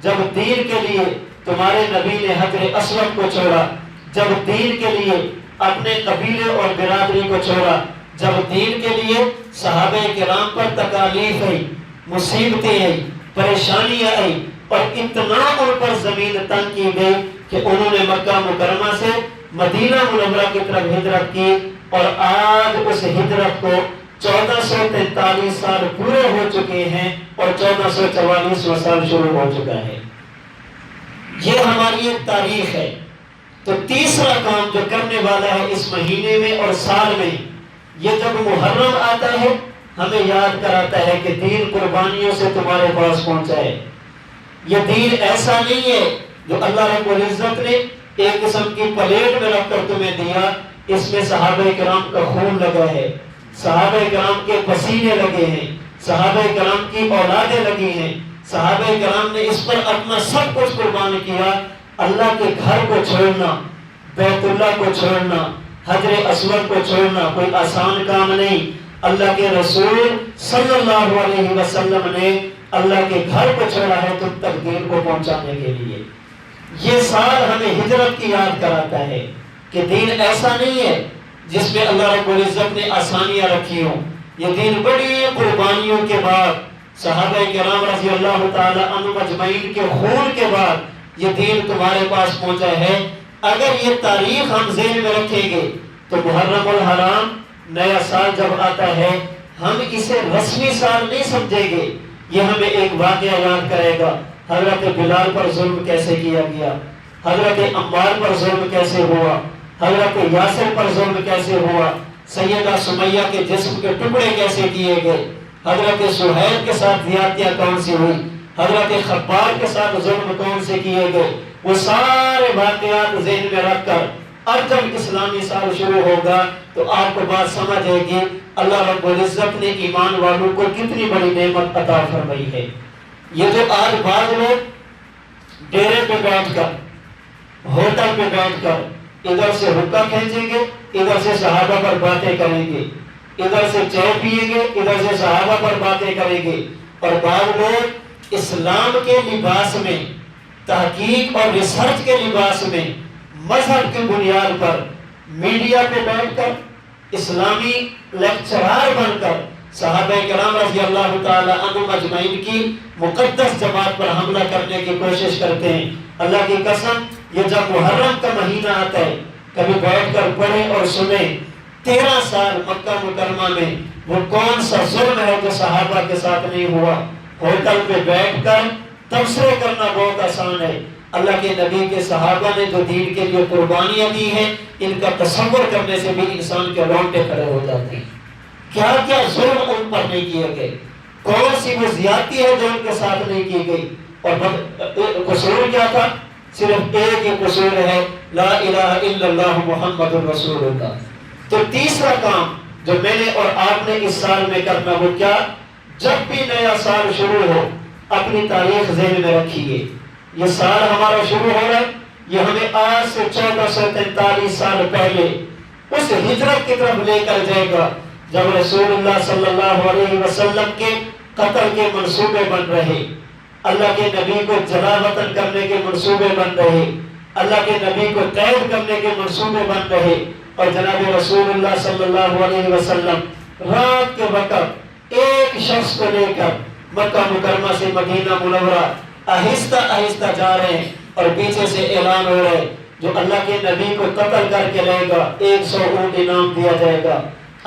جب دین کے لیے تمہارے نبی نے حجر اسود کو چھوڑا، جب دین کے لیے اپنے قبیلے اور برادری کو چھوڑا، جب دین کے لیے صحابہ کرام پر تکالیف آئی، مصیبتیں آئی، پریشانیاں آئی، اور اتنا ان پر زمین تنگ کی گئی کہ انہوں نے مکہ مکرمہ سے مدینہ منورہ کی طرف ہجرت کی، اور آج اس ہجرت کو 1443 سال پورے ہو چکے ہیں اور 1444 سال شروع ہو چکا ہے۔ یہ ہماری ایک تاریخ ہے۔ تو تیسرا کام جو کرنے والا ہے اس مہینے میں اور سال میں، یہ جب محرم آتا ہے ہمیں یاد کراتا ہے کہ دین قربانیوں سے تمہارے پاس پہنچا ہے۔ یہ دین ایسا نہیں ہے جو اللہ رب العزت نے ایک قسم کی پلیٹ میں رکھ کر تمہیں دیا، اس میں صحابہ کرام کا خون لگا ہے، صحابہ کرام کے پسینے لگے ہیں، صحابہ کرام کی اولادیں لگی ہیں، صحابہ کرام نے اس پر اپنا سب کچھ قربان کیا۔ اللہ کے گھر کو چھوڑنا، بیت اللہ کو چھوڑنا، حجر اسود کو چھوڑنا کوئی آسان کام نہیں۔ اللہ کے رسول صلی اللہ علیہ وسلم نے اللہ کے گھر کو چھوڑا ہے تم تک دین کو پہنچانے کے لیے۔ یہ سال ہمیں ہجرت کی یاد کراتا ہے کہ دین ایسا نہیں ہے جس میں اللہ رب العزت نے آسانیاں رکھی ہوں۔ یہ دین بڑی قربانیوں کے بعد، صحابہ کرام رضی اللہ تعالی عنہ اجمعین کے خون کے بعد یہ دین تمہارے پاس پہنچا ہے۔ اگر یہ تاریخ ہم ذہن میں رکھیں گے تو محرم الحرام نیا سال جب آتا ہے ہم اسے رسمی سال نہیں سمجھیں گے، یہ ہمیں ایک واقعہ یاد کرے گا۔ حضرت بلال پر ظلم کیسے کیا گیا، حضرت عمار پر ظلم کیسے ہوا، حضرت یاسر پر ظلم کیسے ہوا، سیدہ سمیہ کے جسم کے ٹکڑے کیسے کیے گئے، حضرت سہیل کے ساتھ زیادتیاں کون سی ہوئی، حضرت خباب کے ساتھ ظلم کون سے کیے گئے، وہ سارے واقعات ذہن میں رکھ کر اب جب اسلامی سال شروع ہوگا تو آپ کو بات سمجھ آئے گی اللہ رب العزت نے ایمان والوں کو کتنی بڑی نعمت عطا فرمائی ہے۔ یہ جو آج بعض لوگ ڈیرے پہ بیٹھ کر، ہوٹل پہ بیٹھ کر ادھر سے حقہ کھینچیں گے، ادھر سے صحابہ پر باتیں کریں گے، ادھر سے چائے پیئیں گے، ادھر سے صحابہ پر باتیں کریں گے، اور بعض لوگ اسلام کے لباس میں، تحقیق اور ریسرچ کے لباس میں، مذہب کی بنیاد پر میڈیا پہ بیٹھ کر اسلامی لیکچرار بن کر صحابہ کرام رضی اللہ تعالی عنہم اجمعین کی مقدس جماعت پر حملہ کرنے کی کوشش کرتے ہیں۔ اللہ کی قسم یہ جب محرم کا مہینہ آتا ہے کبھی بیٹھ کر پڑھیں اور سنیں 13 سال مکہ مکرمہ میں وہ کون سا ظلم ہے جو صحابہ کے ساتھ نہیں ہوا۔ ہوٹل پہ بیٹھ کر تبصرے کرنا بہت آسان ہے، اللہ کے نبی کے صحابہ نے جو دین کے لیے قربانیاں دی ہیں ان کا تصور کرنے سے بھی انسان کے رونگٹے کھڑے ہو جاتے ہیں۔ کیا کیا ظلم ان پر نہیں کیے گئے، کون سی وہ زیادتی ہے جو ان کے ساتھ نہیں کی گئی، اور قصور کیا تھا؟ صرف ایک ہی قصور ہے، لا الہ الا اللہ محمد رسول اللہ۔ تو تیسرا کام جو میں نے اور آپ نے اس سال میں کرنا وہ کیا؟ جب بھی نیا سال شروع ہو اپنی تاریخ ذہن میں رکھیے۔ یہ سال ہمارا شروع ہو رہا ہے، یہ ہمیں آج سے 1443 سال پہلے اس ہجرت کی طرف لے کر جائے گا جب رسول اللہ صلی اللہ علیہ وسلم کے قتل کے منصوبے بن رہے، اللہ کے نبی کو جلا وطن کرنے کے منصوبے بن رہے، اللہ کے نبی کو قید کرنے کے منصوبے بن رہے، اور جناب رسول اللہ صلی اللہ علیہ وسلم رات کے وقت ایک شخص کو لے کر مکہ مکرمہ سے مدینہ منورہ آہستہ آہستہ جا رہے ہیں، اور پیچھے سے اعلان ہو رہا ہے جو اللہ کے نبی کو قتل کر کے لے گا 100 اونٹ انعام دیا جائے گا،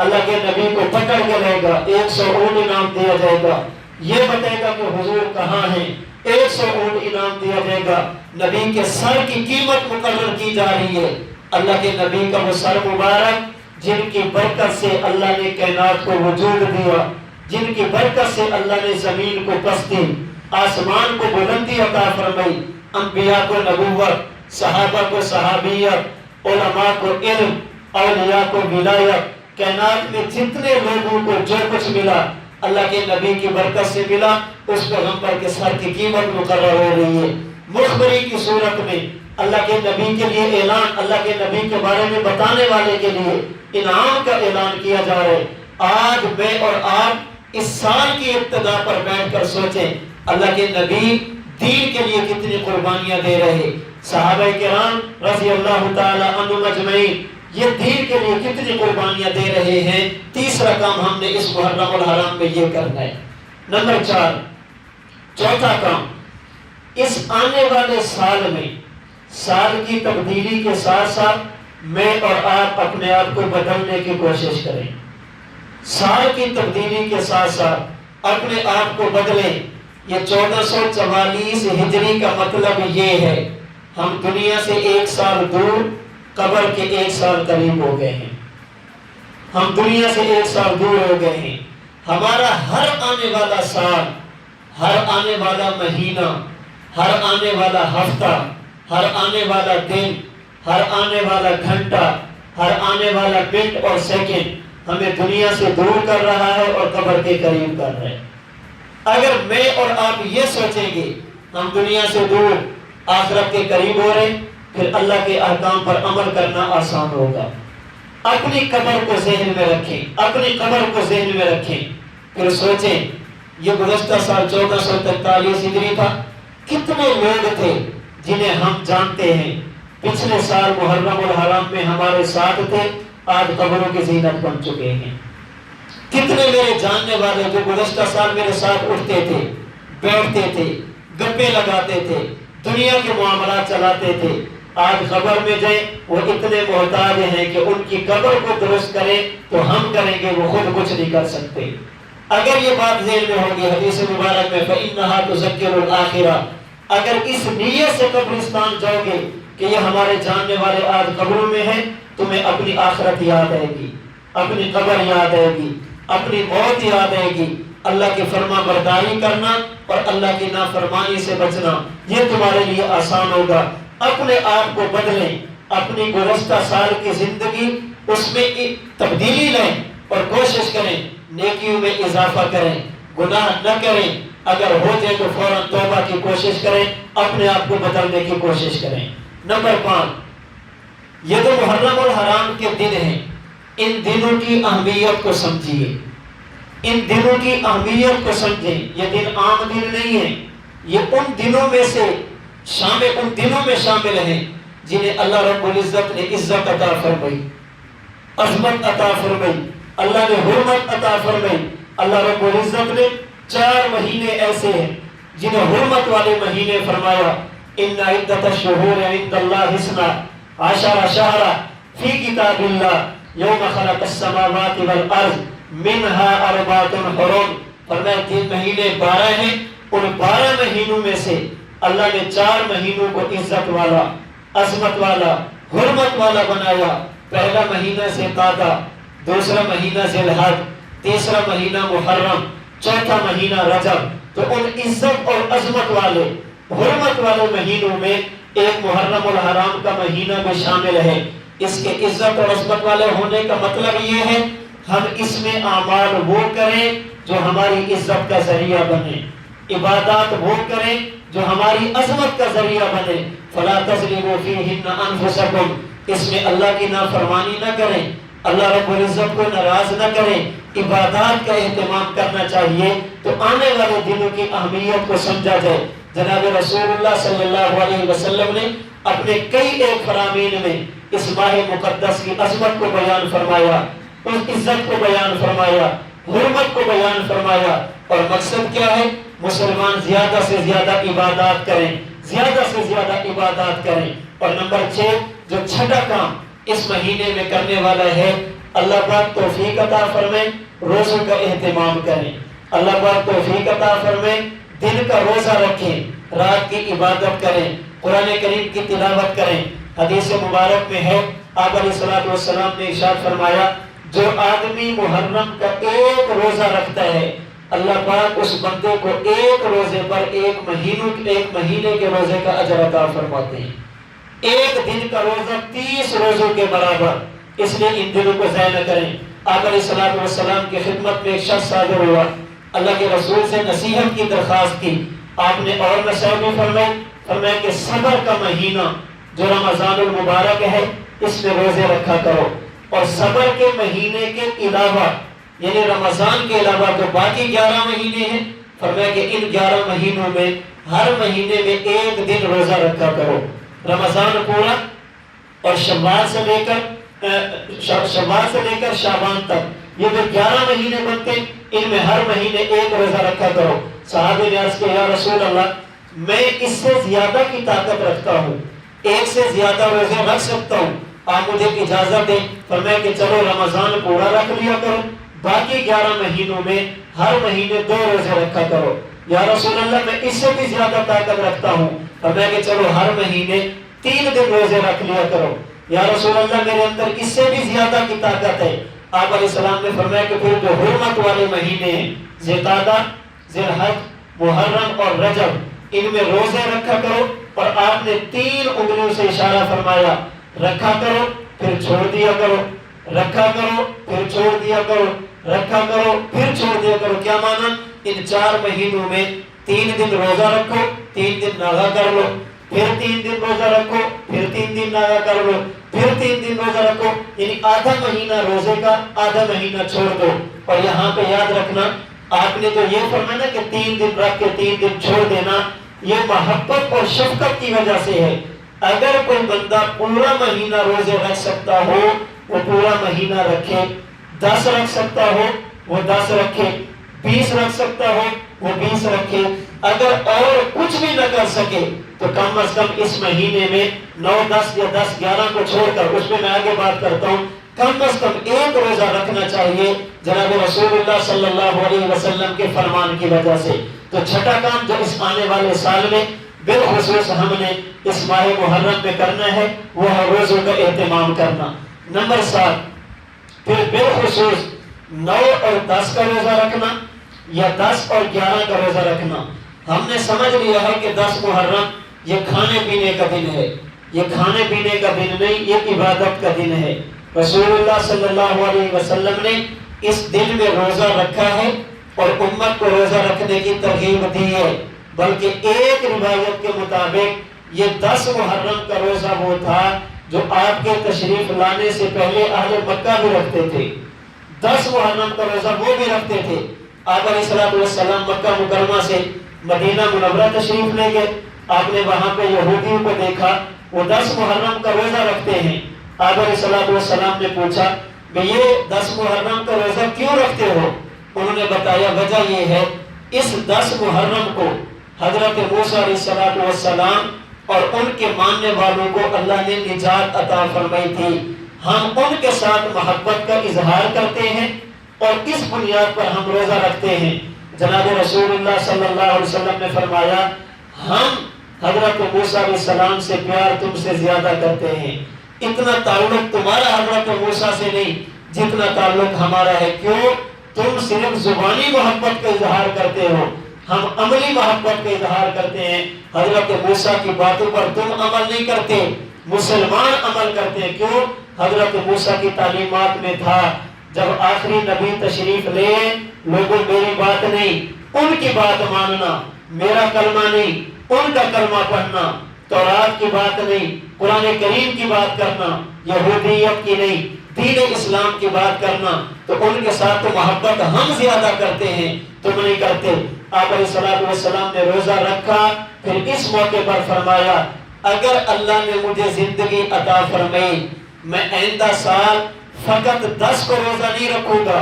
اللہ کے نبی کو پکڑ کے لے گا 100 اونٹ انعام دیا جائے گا، یہ بتائے گا کہ حضور کہاں ہیں، 100 اونٹ انعام دیا جائے گا، نبی کے سر کی قیمت مقرر کی جا رہی ہے۔ اللہ کے نبی کا وہ سر مبارک جن کی برکت سے اللہ نے کائنات کو وجود دیا، جن کی برکت سے اللہ نے زمین کو پستی، آسمان کو بلندی عطا فرمائی، انبیاء کو نبوت، صحابہ کو صحابیت، علماء کو علم، اولیاء کو ولایت، کائنات میں جتنے لوگوں کو جو کچھ ملا اللہ کے نبی کی برکت سے ملا، اس پیغمبر کے سر کی قیمت مقرر ہو رہی ہے۔ مخبری کی صورت میں اللہ کے نبی کے لیے اعلان، اللہ کے نبی کے بارے میں بتانے والے کے لیے انعام کا اعلان کیا جا رہا ہے۔ آج میں اور آپ اس سال کی ابتدا پر بیٹھ کر سوچیں اللہ کے نبی دین کے لیے کتنی قربانیاں دے رہے، صحابہ کرام رضی اللہ تعالی عنہم اجمعین یہ دین کے لیے کتنی قربانیاں دے رہے ہیں۔ تیسرا کام ہم نے اس محرم الحرام میں یہ کرنا ہے۔ نمبر 4، چوتھا کام، اس آنے والے سال میں سال کی تبدیلی کے ساتھ ساتھ میں اور آپ اپنے آپ کو بدلنے کی کوشش کریں۔ سال کی تبدیلی کے ساتھ ساتھ اپنے آپ کو بدلیں۔ یہ 1444 ہجری کا مطلب یہ ہے ہم دنیا سے 1 سال دور، قبر کے 1 سال قریب ہو گئے ہیں۔ ہم دنیا سے 1 سال دور ہو گئے ہیں۔ ہمارا ہر آنے والا سال، ہر آنے والا مہینہ، ہر آنے والا ہفتہ، ہر آنے والا دن، ہر آنے والا گھنٹہ، ہر آنے والا منٹ اور سیکنڈ ہمیں دنیا سے دور کر رہا ہے اور قبر کے قریب کر رہا ہے۔ اگر میں اور آپ یہ سوچیں گے ہم دنیا سے دور آخرت کے قریب ہو رہے، پھر اللہ کے احکام پر عمل کرنا آسان ہوگا۔ اپنی قبر کو ذہن میں رکھیں، اپنی قبر کو ذہن میں رکھیں، پھر سوچیں یہ گزشتہ سال 1443 ہجری تھا، کتنے لوگ تھے جنہیں ہم جانتے ہیں پچھلے سال محرم الحرام میں ہمارے ساتھ تھے، آج قبروں کی زینت بن چکے ہیں۔ کتنے میرے جاننے والے جو گزشتہ سال میرے ساتھ اٹھتے تھے، بیٹھتے تھے، گپے لگاتے تھے، دنیا کے معاملات چلاتے تھے، آج قبر میں جائیں وہ اتنے محتاج ہیں کہ ان کی قبر کو درست کریں تو ہم کریں گے، وہ خود کچھ نہیں کر سکتے۔ اگر یہ بات ذہن میں ہوگی حدیث مبارک میں فَإِنَّهَا تُذَكِّرُ الْآخِرَةَ، اگر اس نیت سے قبرستان جاؤ گے کہ یہ ہمارے جاننے والے آج قبروں میں ہیں، تمہیں اپنی آخرت یاد آئے گی، اپنی قبر یاد آئے گی، اپنی موت یاد آئے گی۔ اللہ کی فرما برداری کرنا اور اللہ کی نافرمانی سے بچنا یہ تمہارے لیے آسان ہوگا۔ اپنے آپ کو بدلیں، اپنی گزشتہ سال کی زندگی اس میں تبدیلی لائیں اور کوشش کریں نیکیوں میں اضافہ کریں، گناہ نہ کریں، اگر ہو جائے تو فوراً توبہ کی کوشش کریں، اپنے آپ کو بدلنے کی کوشش کریں۔ نمبر 5، یہ جو محرم الحرام کے دن ہیں ان دنوں کی اہمیت کو سمجھیے، ان دنوں کی اہمیت کو سمجھیں۔ یہ دن عام دن نہیں ہے، یہ ان دنوں میں سے ان دنوں میں شامل ہیں جنہیں اللہ رب العزت نے عزت عطا فرمائی، عظمت عطا فرمائی، اللہ نے حرمت عطا فرمائی۔ اللہ رب العزت نے 4 مہینے ایسے ہیں جنہیں حرمت والے مہینے فرمایا، ان عدت الشہور عند اللہ 12 شہرا فی کتاب اللہ یوم خلق السماوات والارض منها 4 حرم، فرمایا 3 مہینے 12 ہیں، ان 12 مہینوں میں سے اللہ نے 4 مہینوں کو عزت والا، عظمت والا، حرمت والا بنایا۔ پہلا مہینہ ذوالقعدہ، دوسرا مہینہ ذی الحج، تیسرا مہینہ محرم، چوتھا مہینہ رجب۔ تو ان عزت اور عظمت والے، حرمت والے مہینوں میں ایک محرم الحرام کا مہینہ بھی شامل ہے۔ اس کے عزت اور عظمت والے ہونے کا مطلب یہ ہے ہم اس میں اعمال وہ کریں جو ہماری عزت کا ذریعہ بنے، عبادات وہ کریں جو ہماری عظمت کا ذریعہ بنے۔ فلا تظلموا فیہن انفسکم، اس میں اللہ کی نافرمانی نہ کریں، اللہ رب العزت کو ناراض نہ کریں، عبادات کا اہتمام کرنا چاہیے تو آنے والے دنوں کی اہمیت کو سمجھا جائے۔ جناب رسول اللہ صلی اللہ علیہ وسلم نے اپنے کئی ایک فرامین میں اس ماہ مقدس کی عظمت کو بیان فرمایا، اس عزت کو بیان فرمایا، حرمت کو بیان فرمایا، اور مقصد کیا ہے؟ مسلمان زیادہ سے زیادہ عبادات کریں، زیادہ سے زیادہ عبادات کریں۔ اور نمبر 6 جو چھٹا کام اس مہینے میں کرنے والا ہے، اللہ پاک توفیق عطا فرمائے روزوں کا اہتمام کریں، اللہ پاک توفیق عطا فرمائے دن کا روزہ رکھیں، رات کی عبادت کریں، قرآن کریم کی تلاوت کریں۔ حدیث مبارک میں ہے آپ علیہ الصلوۃ والسلام نے ارشاد فرمایا جو آدمی محرم کا ایک روزہ رکھتا ہے اللہ پاک اس بندے کو ایک روزے پر ایک مہینے کے روزے کا اجر عطا فرماتے ہیں۔ ایک دن کا روزہ 30 روزوں کے برابر، اس لیے ان دنوں کو ضائع نہ کریں۔ آپ علیہ الصلوۃ والسلام کی خدمت میں ایک شخص حاضر ہوا، اللہ کے رسول سے نصیحت کی درخواست کی، آپ نے اور نصیحت بھی فرمائی فرمایا کہ صبر کا مہینہ جو رمضان المبارک ہے اس میں روزے رکھا کرو، اور صبر کے مہینے کے علاوہ یعنی رمضان کے علاوہ جو باقی 11 مہینے ہیں، فرمایا کہ ان 11 مہینوں میں ہر مہینے میں ایک دن روزہ رکھا کرو۔ رمضان پورا اور شوال سے لے کر شعبان تک یہ جو 11 مہینے بنتے ہیں، ان میں ہر مہینے ایک روزہ رکھا کرو۔ صحابہ نے عرض کیا یا رسول اللہ میں اس سے زیادہ کی طاقت رکھتا ہوں، ایک سے زیادہ روزے رکھ سکتا ہوں، آپ مجھے اجازت دیں۔ فرمایا کہ چلو رمضان پورا رکھ لیا کرو، باقی 11 مہینوں میں ہر مہینے 2 روزے رکھا کرو۔ یا رسول اللہ میں اس سے بھی زیادہ طاقت رکھتا ہوں، فرمایا کہ چلو ہر مہینے 3 دن روزے رکھ لیا کرو۔ یا رسول اللہ میرے اندر اس سے بھی زیادہ کی طاقت ہے۔ آپ علیہ السلام نے فرمایا کہ پھر جو حرمت والے مہینے ہیں ذوالقعدہ، ذوالحج، محرم اور رجب، ان میں روزے رکھا کرو، اور آپ نے 3 انگلیوں سے اشارہ فرمایا، رکھا کرو پھر چھوڑ دیا کرو، رکھا کرو پھر چھوڑ دیا کرو، رکھا کرو پھر چھوڑ دیا کرو۔ کیا مانا؟ ان 4 مہینوں میں 3 دن روزہ رکھو، 3 دن ناغا کر لو، پھر 3 دن روزہ رکھو، پھر 3 دن ناغا کر لو، پھر 3 دن روزہ رکھو، یعنی آدھا مہینہ روزے کا، آدھا مہینہ چھوڑ دو۔ اور یہاں پہ یاد رکھنا آپ نے جو یہ فرمایا نا کہ 3 دن رکھ کے 3 دن چھوڑ دینا، یہ محبت اور شفقت کی وجہ سے ہے۔ اگر کوئی بندہ پورا مہینہ روزے رکھ سکتا ہو وہ پورا مہینہ رکھے، 10 رکھ سکتا ہو وہ 10 رکھے، 20 رکھ سکتا ہو وہ 20 رکھے۔ اگر اور کچھ بھی نہ کر سکے تو کم از کم اس مہینے میں 9، 10 یا 10، 11 کو چھوڑ کر، اس میں میں آگے بات کرتا ہوں، کم از کم ایک روزہ رکھنا چاہیے جناب رسول اللہ صلی اللہ علیہ وسلم کے فرمان کی وجہ سے۔ تو چھٹا کام جو اس آنے والے سال میں بالخصوص ہم نے اس ماہ محرم میں کرنا ہے وہ ہے روزوں کا اہتمام کرنا۔ نمبر 7، پھر بالخصوص 9 اور 10 کا روزہ رکھنا یا 10 اور 11 کا روزہ رکھنا۔ ہم نے سمجھ لیا ہے کہ 10 محرم یہ کھانے پینے کا دن ہے، یہ کھانے پینے کا دن نہیں، یہ عبادت کا دن ہے۔ رسول اللہ صلی اللہ علیہ وسلم نے اس دن میں روزہ رکھا ہے اور امت کو روزہ رکھنے کی ترغیب دی ہے، بلکہ ایک روایت کے مطابق یہ 10 محرم کا روزہ وہ تھا جو آپ کے تشریف لانے سے پہلے اہل مکہ بھی رکھتے تھے۔ 10 محرم کا روزہ وہ بھی رکھتے تھے۔ آپ علیہ السلام مکہ مکرمہ سے مدینہ منورہ تشریف لے گئے، آپ نے وہاں پہ یہودیوں کو دیکھا وہ 10 محرم کا روزہ رکھتے ہیں۔ آپ علیہ السلام نے پوچھا کہ یہ 10 محرم کا روزہ کیوں رکھتے ہو؟ انہوں نے بتایا وجہ یہ ہے اس 10 محرم کو حضرت موسیٰ علیہ السلام اور ان کے ماننے والوں کو اللہ نے نجات عطا فرمائی تھی، ہم ان کے ساتھ محبت کا اظہار کرتے ہیں اور اس بنیاد پر ہم روزہ رکھتے ہیں۔ جناب رسول اللہ صلی اللہ علیہ وسلم نے فرمایا ہم حضرت موسیٰ علیہ السلام سے پیار تم سے زیادہ کرتے ہیں، اتنا تعلق تمہارا حضرت موسیٰ سے نہیں جتنا تعلق ہمارا ہے۔ کیوں؟ تم صرف زبانی محبت کا اظہار کرتے ہو، ہم عملی محبت کا اظہار کرتے ہیں۔ حضرت موسیٰ کی باتوں پر تم عمل نہیں کرتے، مسلمان عمل کرتے ہیں۔ کیوں؟ حضرت موسیٰ کی تعلیمات میں تھا جب آخری نبی تشریف لے لوگوں میری بات نہیں ان کی بات ماننا، میرا کلمہ نہیں ان کا کلمہ پڑھنا، تورات کی بات نہیں قرآن کریم کی بات کرنا، یہودیت کی نہیں دین اسلام کی بات کرنا، تو ان کے ساتھ تو محبت ہم زیادہ کرتے ہیں تم نہیں کرتے۔ آپ علیہ السلام نے روزہ رکھا، پھر اس موقع پر فرمایا اگر اللہ نے مجھے زندگی عطا فرمائی میں آئندہ سال فقط 10 کو روزہ نہیں رکھوں گا،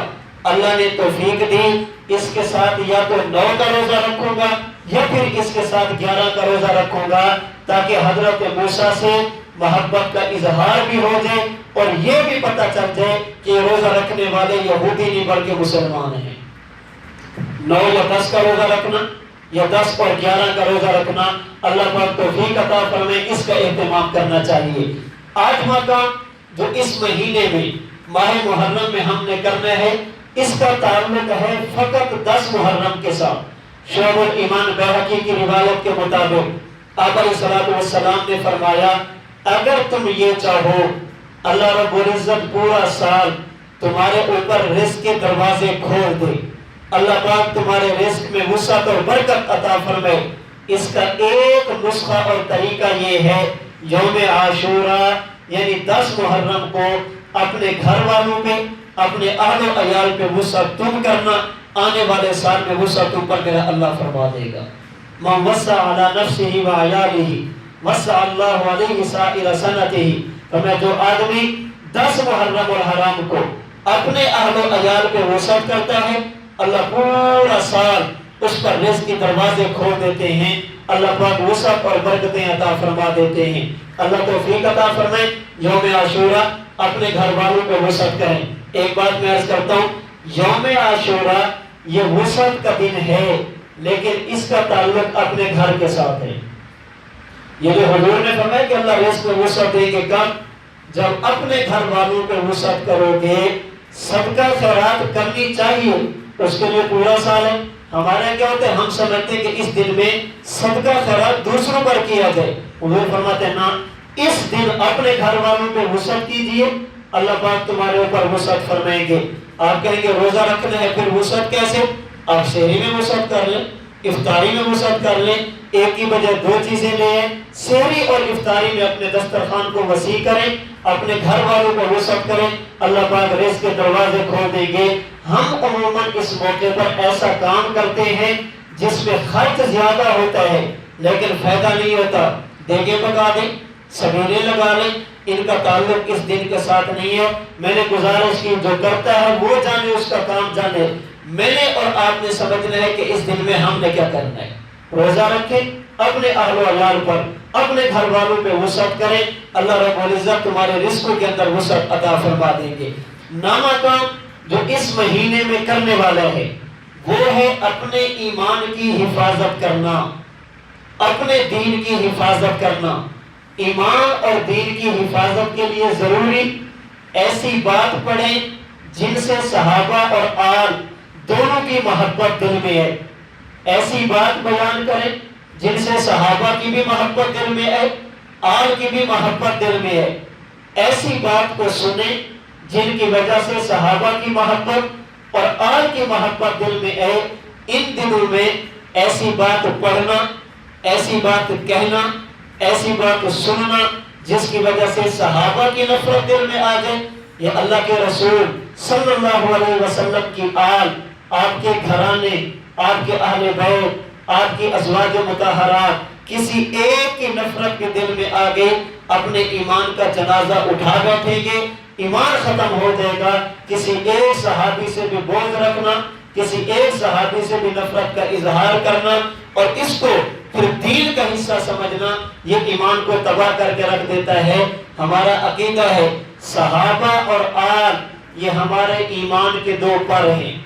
اللہ نے توفیق دی اس کے ساتھ یا تو 9 کا روزہ رکھوں گا یا پھر اس کے ساتھ 11 کا روزہ رکھوں گا، تاکہ حضرت موسیٰ سے محبت کا اظہار بھی ہو جائے اور یہ بھی پتہ چل جائے کہ روزہ رکھنے والے یہودی نہیں بلکہ مسلمان ہیں۔ 9 یا 10 کا روزہ رکھنا یا 10 اور 11 کا روزہ رکھنا، اللہ پاک توفیق عطا فرمائے، اس کا اہتمام کرنا چاہیے۔ 8واں کام جو اس مہینے میں ماہ محرم میں ہم نے کرنا ہے، اس کا تعلق ہے فقط 10 محرم کے ساتھ۔ شعب الایمان بیہقی کی روایت کے مطابق آپ علیہ السلام نے فرمایا اگر تم یہ چاہو اللہ رب العزت پورا سال تمہارے اوپر رزق کے دروازے کھول دے، اللہ پاک تمہارے رزق میں وسعت اور برکت عطا فرمائے، اس کا ایک نسخہ اور طریقہ یہ ہے، یوم عاشورہ یعنی 10 محرم کو اپنے گھر والوں پہ، اپنے اہل و عیال پہ وسعت تم کرنا، آنے والے سال میں وسعت تم پر میرا اللہ فرما دے گا۔ من وسع علی نفسہ و عیالہ وسع اللہ علیہ سائر سنتہ، فرمایا جو آدمی 10 محرم الحرام کو اپنے اہل و عیال پہ وسعت کرتا ہے، اللہ پورا سال اس پر رزق کے دروازے کھول دیتے ہیں، اللہ پاک وسعت اور برکتیں عطا فرما دیتے ہیں۔ اللہ توفیق عطا فرمائے، یوم عاشورہ اپنے گھر والوں پہ وسعت کریں۔ ایک بات میں عرض کرتا ہوں، یوم عاشورہ یہ وسعت کا دن ہے، لیکن اس کا تعلق اپنے گھر کے ساتھ ہے۔ یہ جو حضور نے فرمایا کہ اللہ رزق میں وسعت دے گے، کب؟ جب اپنے گھر والوں پہ وسعت کرو گے۔ صدقہ خیرات کرنی چاہیے، اس کے لیے پورا سال ہے۔ ہمارے کیا ہوتا ہے، ہم سمجھتے ہیں کہ اس دن میں صدقہ خیرات دوسروں پر کیا جائے۔ حضور فرماتے ہیں نا، اس دن اپنے گھر والوں پہ وسعت کیجئے، اللہ پاک تمہارے اوپر وسعت فرمائیں گے۔ آپ کہیں گے روزہ رکھنا ہے، پھر وسعت کیسے؟ آپ سحری میں وسعت کر لیں، افطاری میں وسعت کر لیں، ایک کی بجائے 2 چیزیں لیں، سحری اور افطاری میں اپنے دسترخوان کو وسیع کریں، اپنے گھر والوں کو وسعت کریں، اللہ پاک رزق کے دروازے کھول دیں گے۔ ہم عموماً اس موقع پر ایسا کام کرتے ہیں جس میں خرچ زیادہ ہوتا ہے لیکن فائدہ نہیں ہوتا۔ دیگیں پکا دیں، سبیلے لگا لیں، ان کا تعلق اس دن کے ساتھ نہیں ہے۔ میں نے گزارش کی، جو کرتا ہے وہ جانے، اس کا کام جانے۔ میں نے اور آپ نے سمجھنا ہے کہ اس دن میں ہم نے کیا کرنا ہے۔ روزہ رکھیں، اپنے اہل و عیال پر، اپنے گھر والوں پہ وسعت کریں، اللہ رب العزت تمہارے رزقوں کے اندر وسعت عطا فرما دیں گے۔ نامہ کام جو اس مہینے میں کرنے والا ہے وہ ہے اپنے ایمان کی حفاظت کرنا، اپنے دین کی حفاظت کرنا۔ ایمان اور دین کی حفاظت کے لیے ضروری ایسی بات پڑھیں جن سے صحابہ اور آل دونوں کی محبت دل میں ہے، ایسی بات بیان کریں جن سے صحابہ کی بھی محبت دل میں ہے، آل کی بھی محبت دل میں ہے۔ ایسی بات کو سنیں جن کی وجہ سے صحابہ کی محبت اور آل کی محبت دل میں ہے۔ ان دنوں میں ایسی بات پڑھنا، ایسی بات کہنا، ایسی بات سننا جس کی وجہ سے صحابہ کی نفرت دل میں آ جائے، یا اللہ کے رسول صلی اللہ علیہ وسلم کی آل، آپ کے گھرانے، آپ کے اہل بیت، آپ کی ازواج مطہرات کسی ایک کی نفرت کے دل میں آ گئی، اپنے ایمان کا جنازہ اٹھا بیٹھیں گے، ایمان ختم ہو جائے گا۔ کسی ایک صحابی سے بھی بغض رکھنا، کسی ایک صحابی سے بھی نفرت کا اظہار کرنا اور اس کو پھر دین کا حصہ سمجھنا، یہ ایمان کو تباہ کر کے رکھ دیتا ہے۔ ہمارا عقیدہ ہے صحابہ اور آل یہ ہمارے ایمان کے 2 پر ہیں،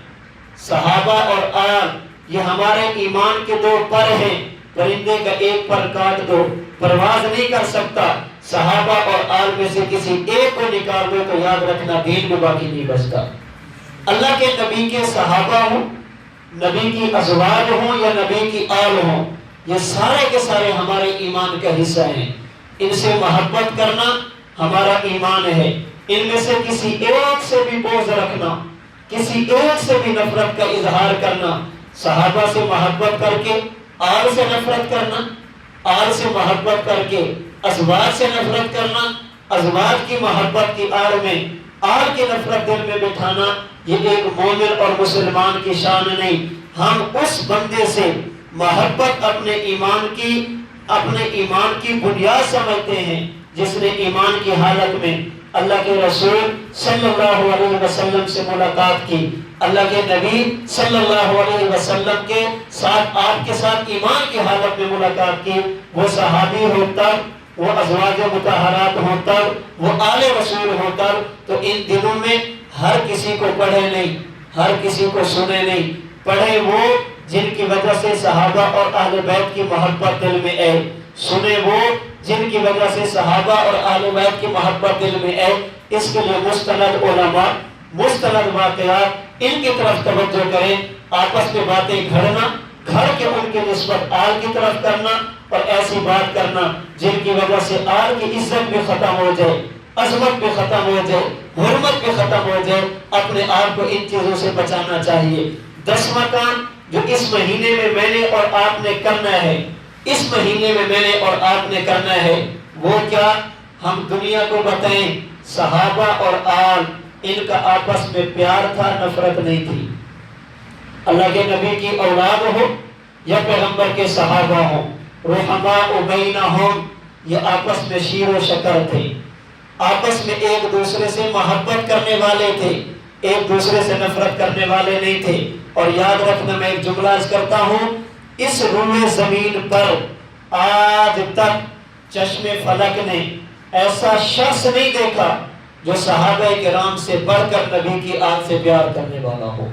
صحابہ اور آل یہ ہمارے ایمان کے 2 پر ہیں۔ پرندے کا ایک پر کاٹ دو، پرواز نہیں کر سکتا، صحابہ اور آل میں سے کسی ایک کو نکال دو تو یاد رکھنا دین میں باقی نہیں بچتا۔ اللہ کے نبی کے صحابہ ہوں، نبی کی ازواج ہوں یا نبی کی آل ہوں، یہ سارے کے سارے ہمارے ایمان کا حصہ ہیں۔ ان سے محبت کرنا ہمارا ایمان ہے۔ ان میں سے کسی ایک سے بھی بغض رکھنا، کسی ایک سے بھی نفرت کا اظہار کرنا، صحابہ سے محبت کر کے آل سے نفرت کرنا، آل سے محبت کر کے ازواج سے نفرت کرنا، ازواج کی محبت کی آڑ میں آل کی نفرت دل میں بٹھانا، یہ ایک مومن اور مسلمان کی شان نہیں۔ ہم اس بندے سے محبت اپنے ایمان کی بنیاد سمجھتے ہیں جس نے ایمان کی حالت میں اللہ کے رسول صلی اللہ علیہ وسلم سے ملاقات کی، اللہ کے نبی صلی اللہ علیہ وسلم کے ساتھ، آپ کے ساتھ ایمان کی حالت میں ملاقات کی۔ وہ صحابی ہو تب، وہ ازواج مطہرات ہو تب، وہ آل رسول ہو تب، تو ان دنوں میں ہر کسی کو پڑھے نہیں، ہر کسی کو سنے نہیں، پڑھے وہ جن کی وجہ سے صحابہ اور اہل بیت کی محبت دل میں ہے، سنے وہ جن کی وجہ سے صحابہ اور اہل بیت کی محبت دل میں ہے۔ اس کے لیے مستند علماء، مستند واقعات، ان کی طرف توجہ کریں، آپس میں باتیں گھڑنا، گھڑ کے ان کی نسبت آل کی طرف کرنا اور ایسی بات کرنا جن کی وجہ سے آل کی عزت بھی ختم ہو جائے، عظمت بھی ختم ہو جائے، حرمت بھی ختم ہو جائے۔ اپنے آپ کو ان چیزوں سے بچانا چاہیے۔ 10واں کام جو اس مہینے میں نے اور آپ نے کرنا ہے، اس مہینے میں نے اور آپ نے کرنا ہے وہ کیا؟ ہم دنیا کو بتائیں صحابہ اور آل ان کا آپس میں پیار تھا، نفرت نہیں تھی۔ اللہ کے نبی کی اولاد ہو یا پیغمبر کے صحابہ ہوں، رحماء بینہم، یہ آپس میں شیر و شکر تھے، آپس میں ایک دوسرے سے محبت کرنے والے تھے، ایک دوسرے سے نفرت کرنے والے نہیں تھے۔ اور یاد رکھنا، میں ایک جملہ عرض کرتا ہوں، اس روئے زمین پر آج تک چشم فلک نے ایسا شخص نہیں دیکھا جو صحابہ کرام سے بڑھ کر نبی کی آل سے پیار کرنے والا ہو۔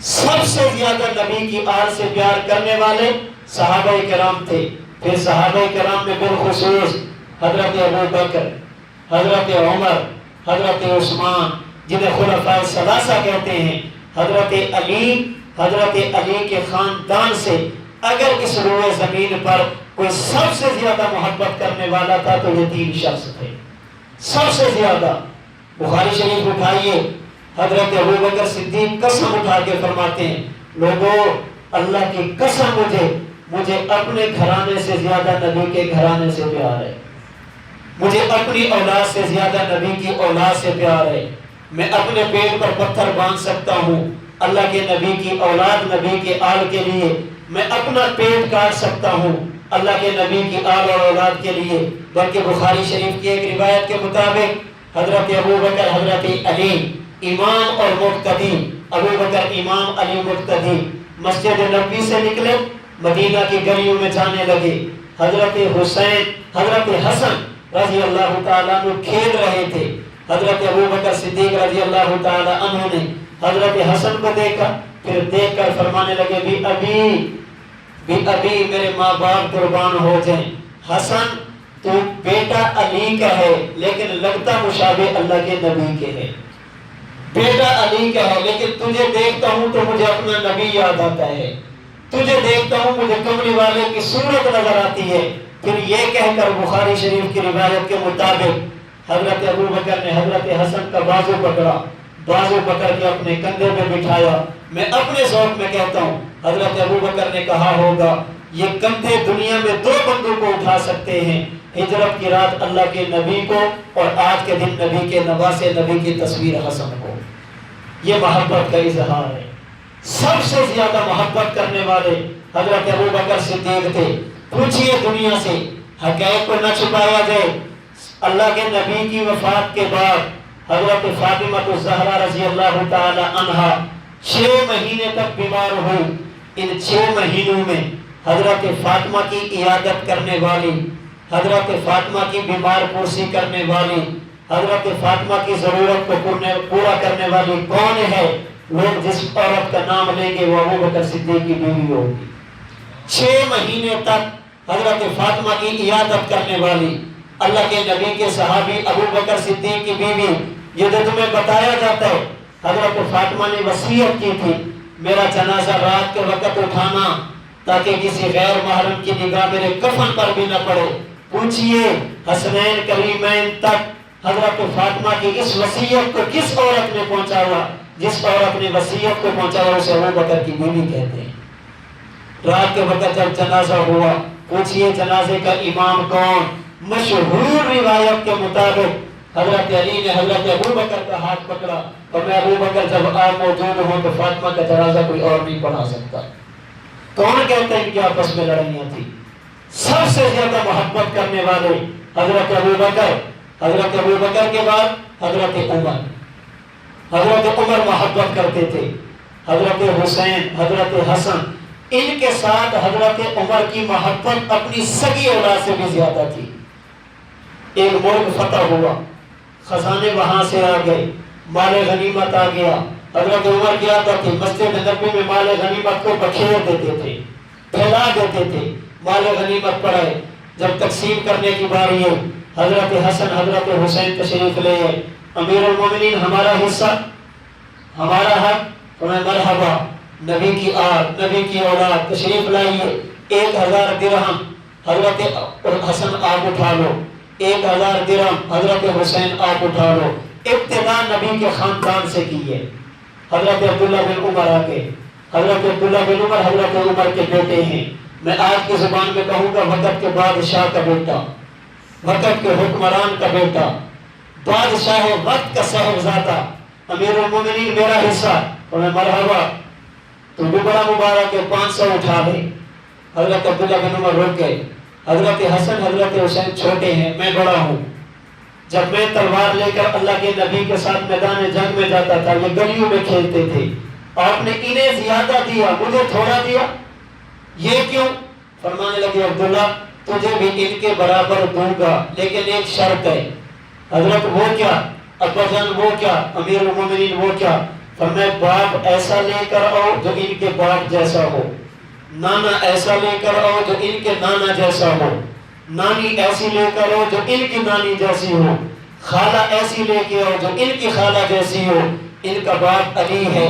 سب سے زیادہ نبی کی آل سے پیار کرنے والے صحابہ کرام تھے۔ پھر صحابہ کرام میں بالخصوص حضرت ابو بکر، حضرت عمر، حضرت عثمان جنہیں خلفائے ثلاثہ کہتے ہیں، حضرت علی کے خاندان سے اگر اس روئے زمین پر کوئی سب سے زیادہ محبت کرنے والا تھا تو یہ تین شخص تھے، سب سے زیادہ۔ بخاری شریف اٹھائیے، حضرت ابو بکر صدیق قسم اٹھا کے فرماتے ہیں، لوگوں اللہ کی قسم، مجھے اپنے گھرانے سے زیادہ نبی کے گھرانے سے پیار ہے، مجھے اپنی اولاد سے زیادہ نبی کی اولاد سے پیار ہے۔ میں اپنے پیٹ پر پتھر باندھ سکتا ہوں اللہ کے نبی کی اولاد، نبی کے آل کے لیے، میں اپنا پیٹ کاٹ سکتا ہوں اللہ کے نبی کی آل اور اولاد کے لیے۔ بلکہ بخاری شریف کی ایک روایت کے مطابق حضرت ابو بکر، حضرت علی امام اور مقتدی، ابو بکر امام، علی مقتدی، مسجد نبوی سے نکلے، مدینہ کی گلیوں میں جانے لگے۔ حضرت حسین، حضرت حسن رضی اللہ تعالیٰ عنہ کھیل رہے تھے۔ حضرت ابو بکر صدیق رضی اللہ تعالیٰ عنہ نے حضرت حسن کو دیکھا، پھر دیکھ کر فرمانے لگے، بھی ابھی میرے ماں باپ قربان ہو جائیں، حسن تو بیٹا علی کا ہے لیکن لگتا مشابہ اللہ کے نبی کے ہے، بیٹا علی کا ہے لیکن تجھے دیکھتا ہوں تو مجھے اپنا نبی یاد آتا ہے، تجھے دیکھتا ہوں مجھے کملی والے کی صورت نظر آتی ہے۔ پھر یہ کہہ کر بخاری شریف کی روایت کے مطابق حضرت ابو بکر نے حضرت حسن کا بازو پکڑا، بازو پکڑ کے اپنے کندھے پہ بٹھایا۔ میں اپنے ذوق میں کہتا ہوں، حضرت ابو بکر نے کہا ہوگا یہ کندھے دنیا میں دو بندوں کو اٹھا سکتے ہیں، ہجرت کی رات اللہ کے نبی کو اور آج کے دن نبی کے نواسے نبی کی تصویر حسن کو۔ یہ محبت کا اظہار ہے۔ سب سے زیادہ محبت کرنے والے حضرت ابو بکر صدیق تھے۔ پوچھئے دنیا سے، حقائق کو نہ چھپایا جائے، اللہ کے نبی کی وفات کے بعد حضرت فاطمہ الزہرا رضی اللہ تعالی عنہا 6 مہینے تک بیمار ہوئی۔ ان 6 مہینوں میں حضرت فاطمہ کی عیادت کرنے والی، حضرت فاطمہ کی بیمار پرسی کرنے والی، حضرت فاطمہ کی ضرورت کو پورا کرنے والی کون ہے؟ لوگ جس عورت کا نام لیں گے وہ ابو بکر صدیق کی بیوی ہوگی۔ 6 مہینے تک حضرت فاطمہ کی عیادت کرنے والی اللہ کے نبی کے صحابی ابو بکر صدیق کی بیوی۔ یہ جو تمہیں بتایا جاتا ہے، حضرت فاطمہ نے وصیت کی تھی میرا جنازہ رات کے وقت اٹھانا تاکہ کسی غیر محرم کی نگاہ میرے کفن پر بھی نہ پڑے۔ پوچھئے حسنین کریمین تک حضرت فاطمہ کی اس وصیت کو کس عورت نے پہنچایا؟ جس عورت نے وصیت کو پہنچایا اسے ابو بکر کی بیوی کہتے ہیں۔ رات کے وقت جب جنازہ ہوا، پوچھئے جنازے کا امام کون؟ مشہور روایت کے مطابق حضرت علی نے حضرت ابو بکر کا ہاتھ پکڑا اور میں ابو بکر جب آپ موجود ہوں تو فاطمہ کا جنازہ کوئی اور نہیں پڑھا سکتا۔ کون کہتے ہیں کہ آپس میں لڑائیاں تھی؟ سب سے زیادہ محبت کرنے والے حضرت ابو بکر، حضرت ابو بکر کے بعد حضرت عمر۔ حضرت عمر محبت کرتے تھے، حضرت حسین، حضرت حسن، ان کے ساتھ حضرت عمر کی محبت اپنی سگی اولاد سے بھی زیادہ تھی۔ ایک ملک فتح ہوا، خزانے وہاں سے آ گئے، مال غنیمت آ گیا، حضرت عمر کی عادت تھی مسجد نبوی میں مال غنیمت کو بکھیر دیتے تھے، پھیلا دیتے تھے، مال غنیمت پڑے۔ جب تقسیم کرنے کی باری ہے، حضرت حسن، حضرت حسین تشریف لے آئے، امیر المومنین ہمارا حصہ، ہمارا حق، انہیں مرحبا، نبی کی آل، نبی کی اولاد تشریف لائیے، 1000 درہم حضرت حسن آپ اٹھا لو، 1000 درہم حضرت حسین آپ اٹھا لو۔ ابتدا نبی کے خاندان سے کی ہے۔ حضرت عبداللہ بن عمر آگے، حضرت عبداللہ بن عمر حضرت عمر کے بیٹے ہیں، میں آج کی زبان میں کہوں گا وقت کے بادشاہ کا بیٹا، وقت کے حکمران کا بیٹا، بادشاہ وقت کا صاحبزادہ، امیر المومنین میرا حصہ، اور میں مرحبا تو بھی بڑا مبارک ہے، 500 اٹھا لے۔ حضرت عبداللہ بن عمر رک گئے، حضرت حسن حضرت حسین چھوٹے ہیں، میں بڑا ہوں۔ جب میں تلوار لے کر اللہ کے نبی کے ساتھ میدان جنگ میں جاتا تھا، یہ گلیوں میں کھیلتے تھے، آپ نے انہیں زیادہ دیا، مجھے تھوڑا دیا، یہ کیوں؟ فرمانے لگے عبداللہ تجھے بھی ان کے برابر دوں گا، لیکن ایک شرط ہے۔ حضرت وہ کیا؟ ابا جان وہ کیا؟ امیر المومنین وہ کیا؟ فرمایا باپ ایسا لے کر آؤ جو ان کے باپ جیسا ہو، نانا ایسا لے کر آؤ جو ان کے نانا جیسا ہو، نانی ایسی لے کر آؤ جو ان کی نانی جیسی ہو، خالہ ایسی لے کے آؤ جو ان کی خالہ جیسی ہو۔ ان کا باپ علی ہے،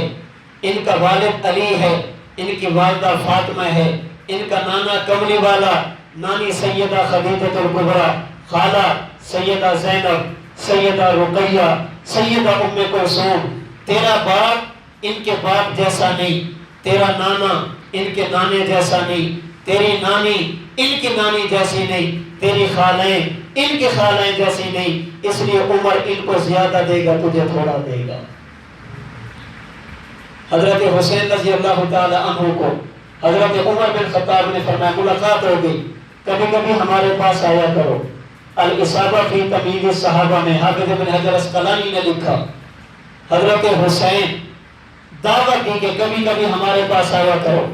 ان کا والد علی ہے، ان کی والدہ فاطمہ ہے، ان کا نانا کملی والا، نانی سیدہ خدیجہ الکبریٰ، خالہ سیدہ زینب، سیدہ رقیہ، سیدہ ام کلثوم۔ تیرا باپ ان کے باپ جیسا نہیں، تیرا نانا ان کے نانے جیسا نہیں، تیری نانی ان کی نانی جیسی نہیں، تیری خالیں ان کی خالیں جیسی نہیں، اس لیے عمر ان کو زیادہ دے گا، تجھے تھوڑا دے گا۔ حضرت حسین رضی اللہ تعالی عنہ کو حضرت عمر بن خطاب نے فرمایا ملاقات ہو گئی، کبھی کبھی ہمارے پاس آیا کرو۔ الاصابہ فی تمیز الصحابہ میں حافظ ابن حجر اسقلانی نے لکھا، حضرت حسین دعوت دی کہ کبھی کبھی ہمارے پاس آیا کرو۔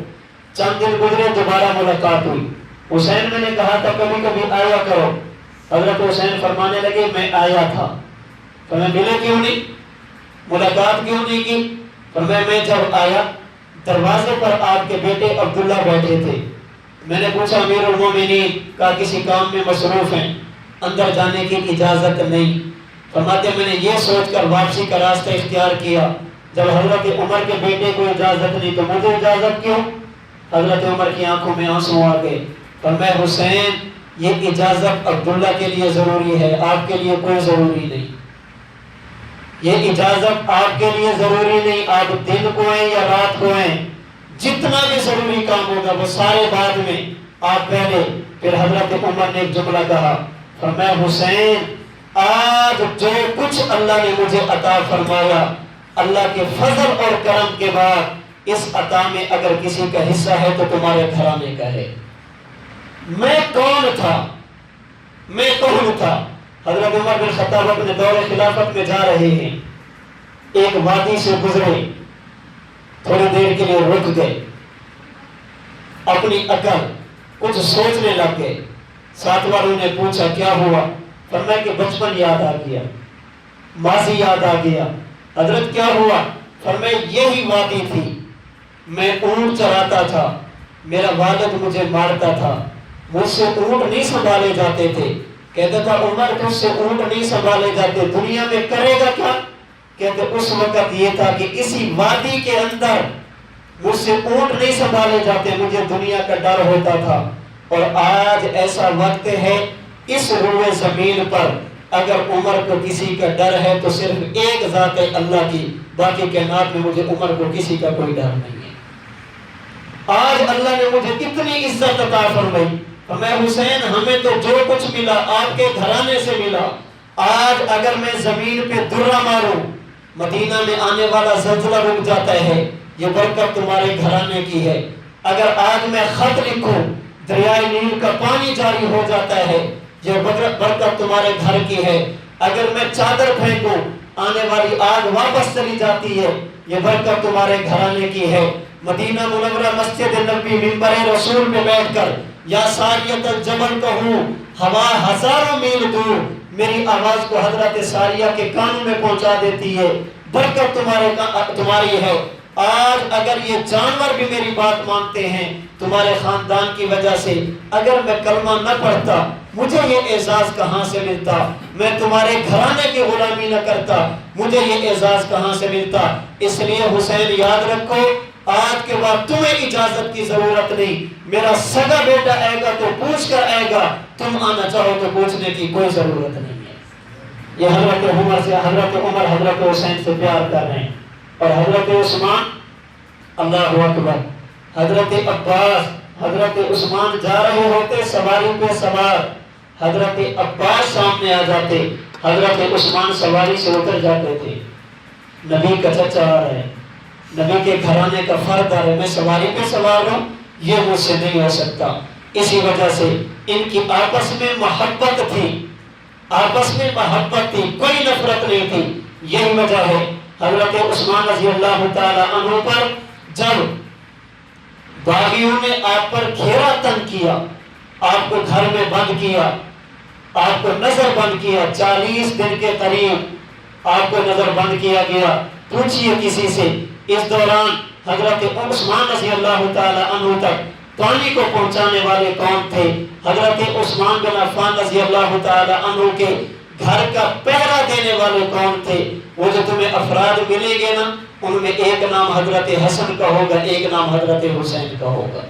چند دن گزرے، دوبارہ ملاقات ہوئی، حسین میں نے کہا تھا کبھی کبھی آیا کرو۔ حضرت حسین فرمانے لگے میں آیا تھا، فرمایا ملے کیوں نہیں، ملاقات کیوں نہیں کی؟ فرمایا میں جب آیا دروازے پر آپ کے بیٹے عبداللہ بیٹھے تھے، میں نے پوچھا امیر المومنین کا کسی کام میں مصروف ہیں، اندر جانے کی اجازت نہیں۔ فرماتے میں نے یہ سوچ کر واپسی کا راستہ اختیار کیا، جب حضرت عمر کے بیٹے کو اجازت نہیں تو مجھے اجازت کیوں؟ حضرت عمر کی آنکھوں میں آنسو آ گئے۔ فرمایا حسین یہ اجازت عبداللہ کے لیے ضروری ہے، آپ کے لیے کوئی ضروری نہیں، یہ اجازت آپ کے لیے ضروری نہیں، آپ دن کو ہیں یا رات کو ہیں، جتنا بھی ضروری کام ہوگا وہ سارے بعد میں، آپ پہلے۔ پھر حضرت عمر نے ایک جملہ کہا، فرمایا حسین آج جو کچھ اللہ نے مجھے عطا فرمایا، اللہ کے فضل اور کرم کے بعد اس عطا میں اگر کسی کا حصہ ہے تو تمہارے گھرانے کا ہے۔ میں کون تھا؟ میں کون تھا؟ حضرت عمر بن خطاب اپنے دور خلافت میں جا رہے ہیں، ایک وادی سے گزرے، تھوڑی دیر کے لیے رک گئے، اپنی عقل کچھ سوچنے لگ گئے۔ ساتھ والوں نے پوچھا کیا ہوا؟ فرمایا کہ بچپن یاد آ گیا، ماضی یاد آ گیا۔ حضرت کیا ہوا؟ فرمایا یہی وادی تھی، میں اونٹ چراتا تھا، میرا والد مجھے مارتا تھا، مجھ سے اونٹ نہیں سنبھالے جاتے تھے، کہتا تھا عمر تجھ سے اونٹ نہیں سنبھالے جاتے، دنیا میں کرے گا کیا؟ کہتے اس وقت یہ تھا کہ اسی وادی کے اندر مجھ سے اونٹ نہیں سنبھالے جاتے، مجھے دنیا کا ڈر ہوتا تھا۔ اور آج ایسا وقت ہے اس روئے زمین پر اگر عمر کو کسی کا ڈر ہے تو صرف ایک ذات ہے اللہ کی، باقی کائنات میں مجھے عمر کو کسی کا کوئی ڈر نہیں ہے۔ آج اللہ نے مجھے اتنی عزت عطا فرمائی، میں حسین ہمیں تو جو کچھ ملا آپ کے گھرانے سے ملا۔ آج اگر میں زمین پہ درہ ماروں مدینہ میں آنے والا زلزلہ رک جاتا ہے، یہ برکت تمہارے گھرانے کی ہے۔ اگر آج میں خط لکھوں دریائے نیل کا پانی جاری ہو جاتا ہے، یہ برکت تمہارے گھر کی ہے۔ اگر میں چادر پھینکوں آنے والی آگ واپس چلی جاتی ہے، یہ برکت تمہارے گھرانے کی ہے۔ مدینہ منورہ مسجد نبی منبر رسول پہ بیٹھ کر یا ساریت الجبل کہوں ہوا ہزاروں میل دور، میری آواز کو حضرت ساریہ کے کانوں میں پہنچا دیتی ہے، برکت تمہاری ہے۔ آج اگر یہ جانور بھی میری بات مانتے ہیں تمہارے خاندان کی وجہ سے، اگر میں کلمہ نہ پڑھتا مجھے یہ اعزاز کہاں سے ملتا؟ میں تمہارے گھرانے کی غلامی نہ کرتا مجھے یہ اعزاز کہاں سے ملتا؟ اس لیے حسین یاد رکھو، آج کے بعد تمہیں اجازت کی ضرورت نہیں، میرا سگا بیٹا آئے گا تو پوچھ کر آئے گا، تم آنا چاہو تو پوچھنے کی کوئی ضرورت نہیں ہے۔ یہ حضرت عمر سے حضرت عمر حضرت حسین سے پیار کر رہے ہیں، اور حضرت عثمان اللہ اکبر، حضرت عباس حضرت عثمان جا رہے ہوتے سواری پہ سوار، حضرت عباس سامنے آ جاتے، حضرت عثمان سواری سے اتر جاتے تھے۔ نبی کا چچا آ رہا ہے، نبی کے گھرانے کا فرد آ رہا ہے، میں سواری پہ سوار ہوں، یہ مجھ سے نہیں ہو سکتا۔ اسی وجہ سے ان کی آپس میں محبت تھی، آپس میں محبت تھی، کوئی نفرت نہیں تھی۔ یہی وجہ ہے حضرت عثمان رضی اللہ تعالی عنہ پر جب باغیوں نے آپ پر گھیرا تنگ کیا، آپ کو گھر میں بند کیا، آپ کو نظر بند کیا، 40 دن کے قریب آپ کو نظر بند کیا گیا۔ پوچھئے کسی سے، اس دوران حضرت عثمان رضی اللہ تعالی عنہ تک پانی کو پہنچانے والے کون تھے؟ حضرت عثمان بن عفان رضی اللہ تعالی عنہ کے گھر کا پہرا دینے والے کون تھے؟ وہ جو تمہیں افراد ملیں گے نا، ان میں ایک نام حضرت حسن کا ہوگا، ایک نام حضرت حسین کا ہوگا۔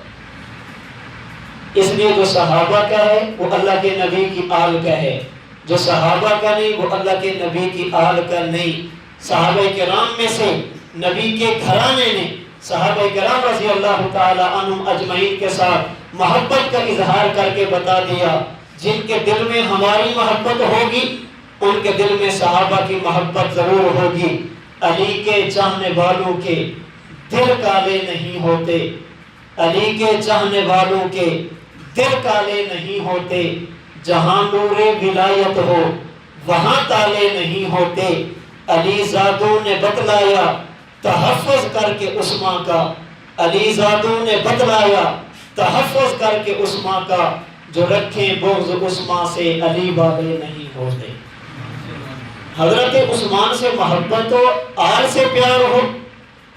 اس لیے جو صحابہ کا ہے وہ اللہ کے نبی کی آل کا ہے، جو صحابہ کا نہیں وہ اللہ کے نبی کی آل کا نہیں۔ صحابہ کرام میں سے نبی کے گھرانے نے صحابہ کرام رضی اللہ تعالی عنہم اجمعین کے ساتھ محبت کا اظہار کر کے بتا دیا، جن کے دل میں ہماری محبت ہوگی ان کے دل میں صحابہ کی محبت ضرور ہوگی۔ علی کے چاہنے والوں کے دل کالے نہیں ہوتے، علی کے چاہنے والوں کے دل کالے نہیں ہوتے، جہاں نور ولایت ہو وہاں تالے نہیں ہوتے۔ علی زادوں نے بتلایا تحفظ کر کے عثمان کا، علی زادوں نے بتلایا تحفظ کر کے عثمان کا، جو رکھیں بغض عثمان سے علی والے نہیں ہوتے۔ حضرت عثمان سے محبت ہو، آل سے پیار ہو،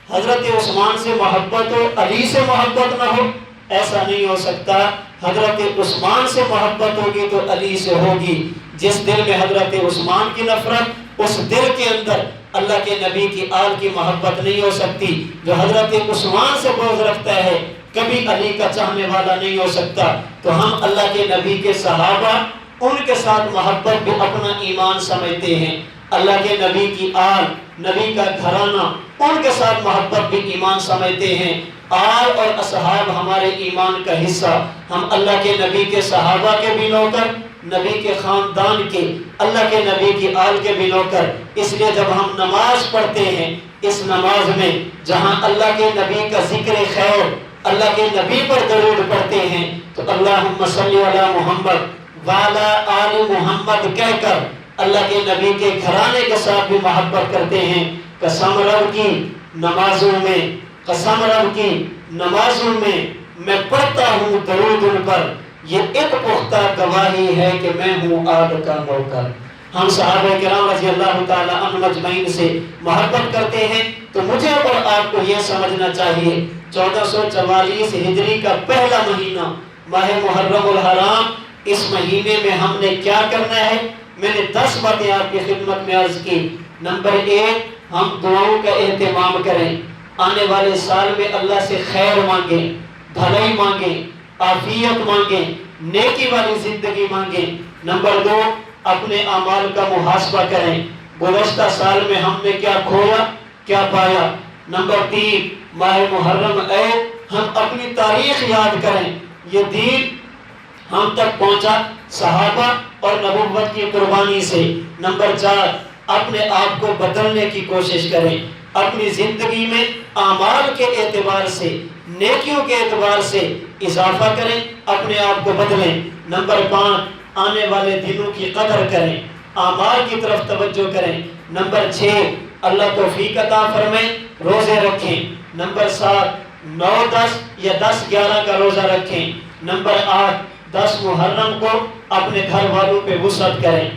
حضرت عثمان سے محبت ہو، علی سے محبت نہ ہو، ایسا نہیں ہو سکتا۔ حضرت عثمان سے محبت ہوگی تو علی سے ہوگی۔ جس دل میں حضرت عثمان کی نفرت، اس دل کے اندر اللہ کے نبی کی آل کی محبت نہیں ہو سکتی۔ جو حضرت عثمان سے بغض رکھتا ہے کبھی علی کا چاہنے والا نہیں ہو سکتا۔ تو ہم اللہ کے نبی کے صحابہ، ان کے ساتھ محبت بھی اپنا ایمان سمجھتے ہیں۔ اللہ کے نبی کی آل، نبی کا گھرانہ، ان کے ساتھ محبت بھی ایمان سمجھتے ہیں۔ آل اور اصحاب ہمارے ایمان کا حصہ۔ ہم اللہ کے نبی کے صحابہ کے بھی نوکر، نبی کے خاندان کے، اللہ کے نبی کی آل کے بھی نوکر۔ اس لیے جب ہم نماز پڑھتے ہیں، اس نماز میں جہاں اللہ کے نبی کا ذکر خیر، اللہ کے نبی پر درود پڑھتے ہیں، تو اللہم صلی علی محمد وعلی آل محمد کہہ کر اللہ کے نبی کے گھرانے کے ساتھ بھی محبت کرتے ہیں۔ قسم رب کی نمازوں میں، قسم رب کی نمازوں میں پڑھتا ہوں درود ان پر، یہ ایک پختہ گواہی ہے کہ میں ہوں آل کا نوکر۔ ہم صحابہ کرام رضی اللہ تعالی عنہم اجمعین سے محبت کرتے ہیں، تو مجھے اور آپ کو یہ سمجھنا چاہیے 1444 ہجری کا پہلا مہینہ ماہ محرم الحرام، اس مہینے میں ہم نے کیا کرنا ہے؟ میں نے 10 باتیں آپ کی خدمت میں عرض کی۔ نمبر 1، ہم دعاؤں کا اہتمام کریں، آنے والے سال میں اللہ سے خیر مانگیں، بھلائی مانگیں، عافیت مانگیں، نیکی والی زندگی مانگیں۔ نمبر 2، اپنے اعمال کا محاسبہ کریں، گزشتہ سال میں ہم نے کیا کھویا، کیا پایا۔ نمبر 3، ماہ محرم ہم اپنی تاریخ یاد کریں، یہ دین ہم تک پہنچا صحابہ اور نبوت کی قربانی سے۔ نمبر 4، اپنے آپ کو بدلنے کی کوشش کریں، اپنی زندگی میں اعمال کے اعتبار سے، نیکیوں کے اعتبار سے اضافہ کریں، اپنے آپ کو بدلیں۔ نمبر 5، آنے والے دنوں کی قدر کریں، اعمال کی طرف توجہ کریں۔ نمبر 6، اللہ توفیق عطا فرمائے، روزے رکھیں۔ نمبر 7، 9، 10 یا 10، 11 کا روزہ رکھیں۔ نمبر 8، 10 محرم کو اپنے گھر والوں پہ وسعت کریں،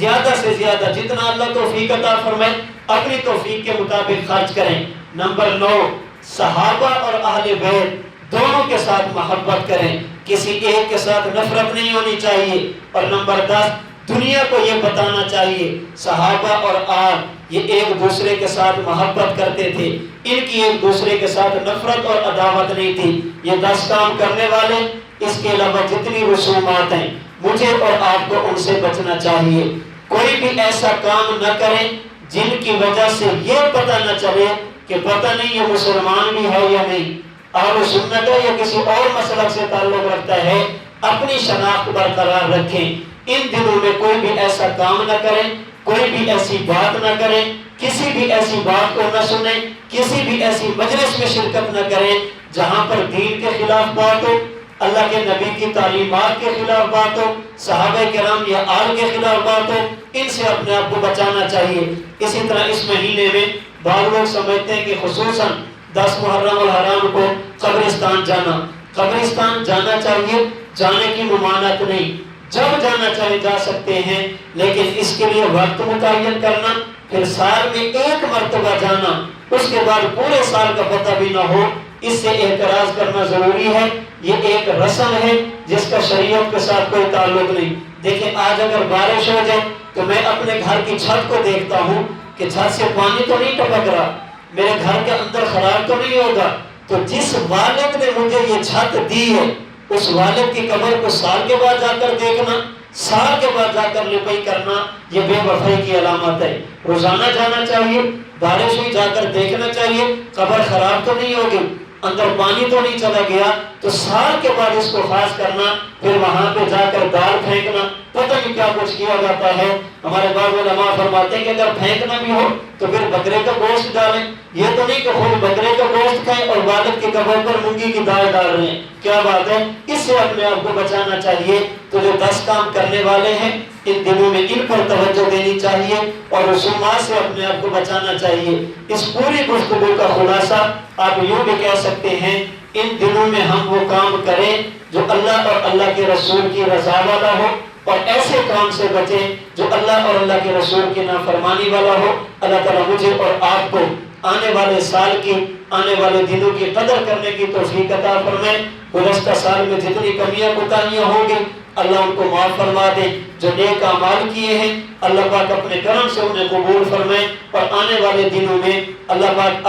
زیادہ سے زیادہ جتنا اللہ توفیق عطا فرمائے اپنی توفیق کے مطابق خرچ کریں۔ نمبر 9، صحابہ اور اہل بیت دونوں کے ساتھ محبت کریں، کسی ایک کے ساتھ نفرت نہیں ہونی چاہیے۔ اور نمبر 10، دنیا کو یہ بتانا چاہیے صحابہ اور آل یہ ایک دوسرے کے ساتھ محبت کرتے تھے، ان کی ایک دوسرے کے ساتھ نفرت اور عداوت نہیں تھی۔ یہ 10 کام کرنے والے، اس کے علاوہ جتنی رسومات ہیں مجھے اور آپ کو ان سے بچنا چاہیے۔ کوئی بھی ایسا کام نہ کریں جن کی وجہ سے یہ پتہ نہ چلے کہ پتہ نہیں یہ مسلمان بھی ہے یا نہیں، اہل سنت ہے یا کسی اور مسلک سے تعلق رکھتا ہے، اپنی شناخت برقرار رکھیں، ان دنوں میں کوئی بھی ایسا کام نہ کریں، کوئی بھی ایسی بات نہ کریں، کسی بھی ایسی بات کو نہ سنیں، کسی بھی ایسی مجلس میں شرکت نہ کریں جہاں پر دین کے خلاف بات ہو، اللہ کے نبی کی تعلیمات کے خلاف بات ہو، صحابہ کرام یا آل کے خلاف بات ہو، ان سے اپنے آپ کو بچانا چاہیے۔ اسی طرح اس مہینے میں بعض لوگ سمجھتے ہیں کہ خصوصاً 10 محرم الحرام کو قبرستان جانا چاہیے، جانے کی ممانعت نہیں، جب جانا چاہے جا سکتے ہیں، لیکن اس کے لیے وقت متعین کرنا، پھر سال میں ایک مرتبہ جانا، اس کے بعد پورے سال کا پتہ بھی نہ ہو، اس سے اعتراض کرنا ضروری ہے۔ یہ ایک رسم ہے جس کا شریعت کے ساتھ کوئی تعلق نہیں۔ دیکھیں آج اگر بارش ہو جائے تو میں اپنے گھر کی چھت کو دیکھتا ہوں کہ چھت سے پانی تو نہیں ٹپک رہا، میرے گھر کے اندر خراب تو نہیں ہوگا، تو جس والد نے مجھے یہ چھت دی ہے اس والد کی قبر کو سال کے بعد جا کر دیکھنا، سال کے بعد جا کر لپائی کرنا، یہ بے وفائی کی علامت ہے۔ روزانہ جانا چاہیے، بارش ہوئی جا کر دیکھنا چاہیے، قبر خراب تو نہیں ہوگی، اندر پانی تو نہیں چلا گیا، تو سال کے بعد اس کو خاص کرنا، پھر وہاں پہ جا کر دال پھینکنا، پتہ نہیں کیا کچھ کیا جاتا ہے۔ ہمارے بعض علماء فرماتے ہیں کہ اگر پھینکنا بھی ہو تو پھر بکرے کا گوشت ڈالیں، یہ تو نہیں کہ خود بکرے کا گوشت کھائیں اور والد کی قبر پر مونگی کی دال ڈال رہے ہیں، کیا بات ہے؟ اس سے اپنے آپ کو بچانا چاہیے۔ تو جو 10 کام کرنے والے ہیں ان دنوں میں ان پر توجہ دینی چاہیے اور رسومات سے اپنے آپ کو بچانا چاہیے۔ اس پوری گفتگو کا خلاصہ آپ یوں بھی کہہ سکتے ہیں، ان دنوں میں ہم وہ کام کریں جو اللہ اور اللہ کے رسول کی رضا والا ہو، اور ایسے کام سے بچیں جو اللہ اور اللہ کے رسول کی نافرمانی والا ہو۔ اللہ تعالیٰ مجھے اور آپ کو آنے والے سال کی، آنے والے دنوں کی قدر کرنے کی توفیق عطا فرمائے۔ گزشتہ سال میں جتنی کمیاں کوتاہیاں ہوں گی اللہ ان کو معاف فرما دے، جو نیک اعمال کیے ہیں اللہ پاک اپنے کرم سے انہیں قبول فرمائے، اور آنے والے دنوں میں اللہ پاک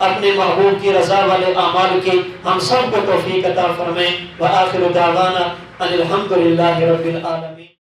اپنے محبوب کی رضا والے اعمال کی ہم سب کو توفیق عطا فرمائے۔ وآخر دعوانا ان الحمد للہ رب العالمین۔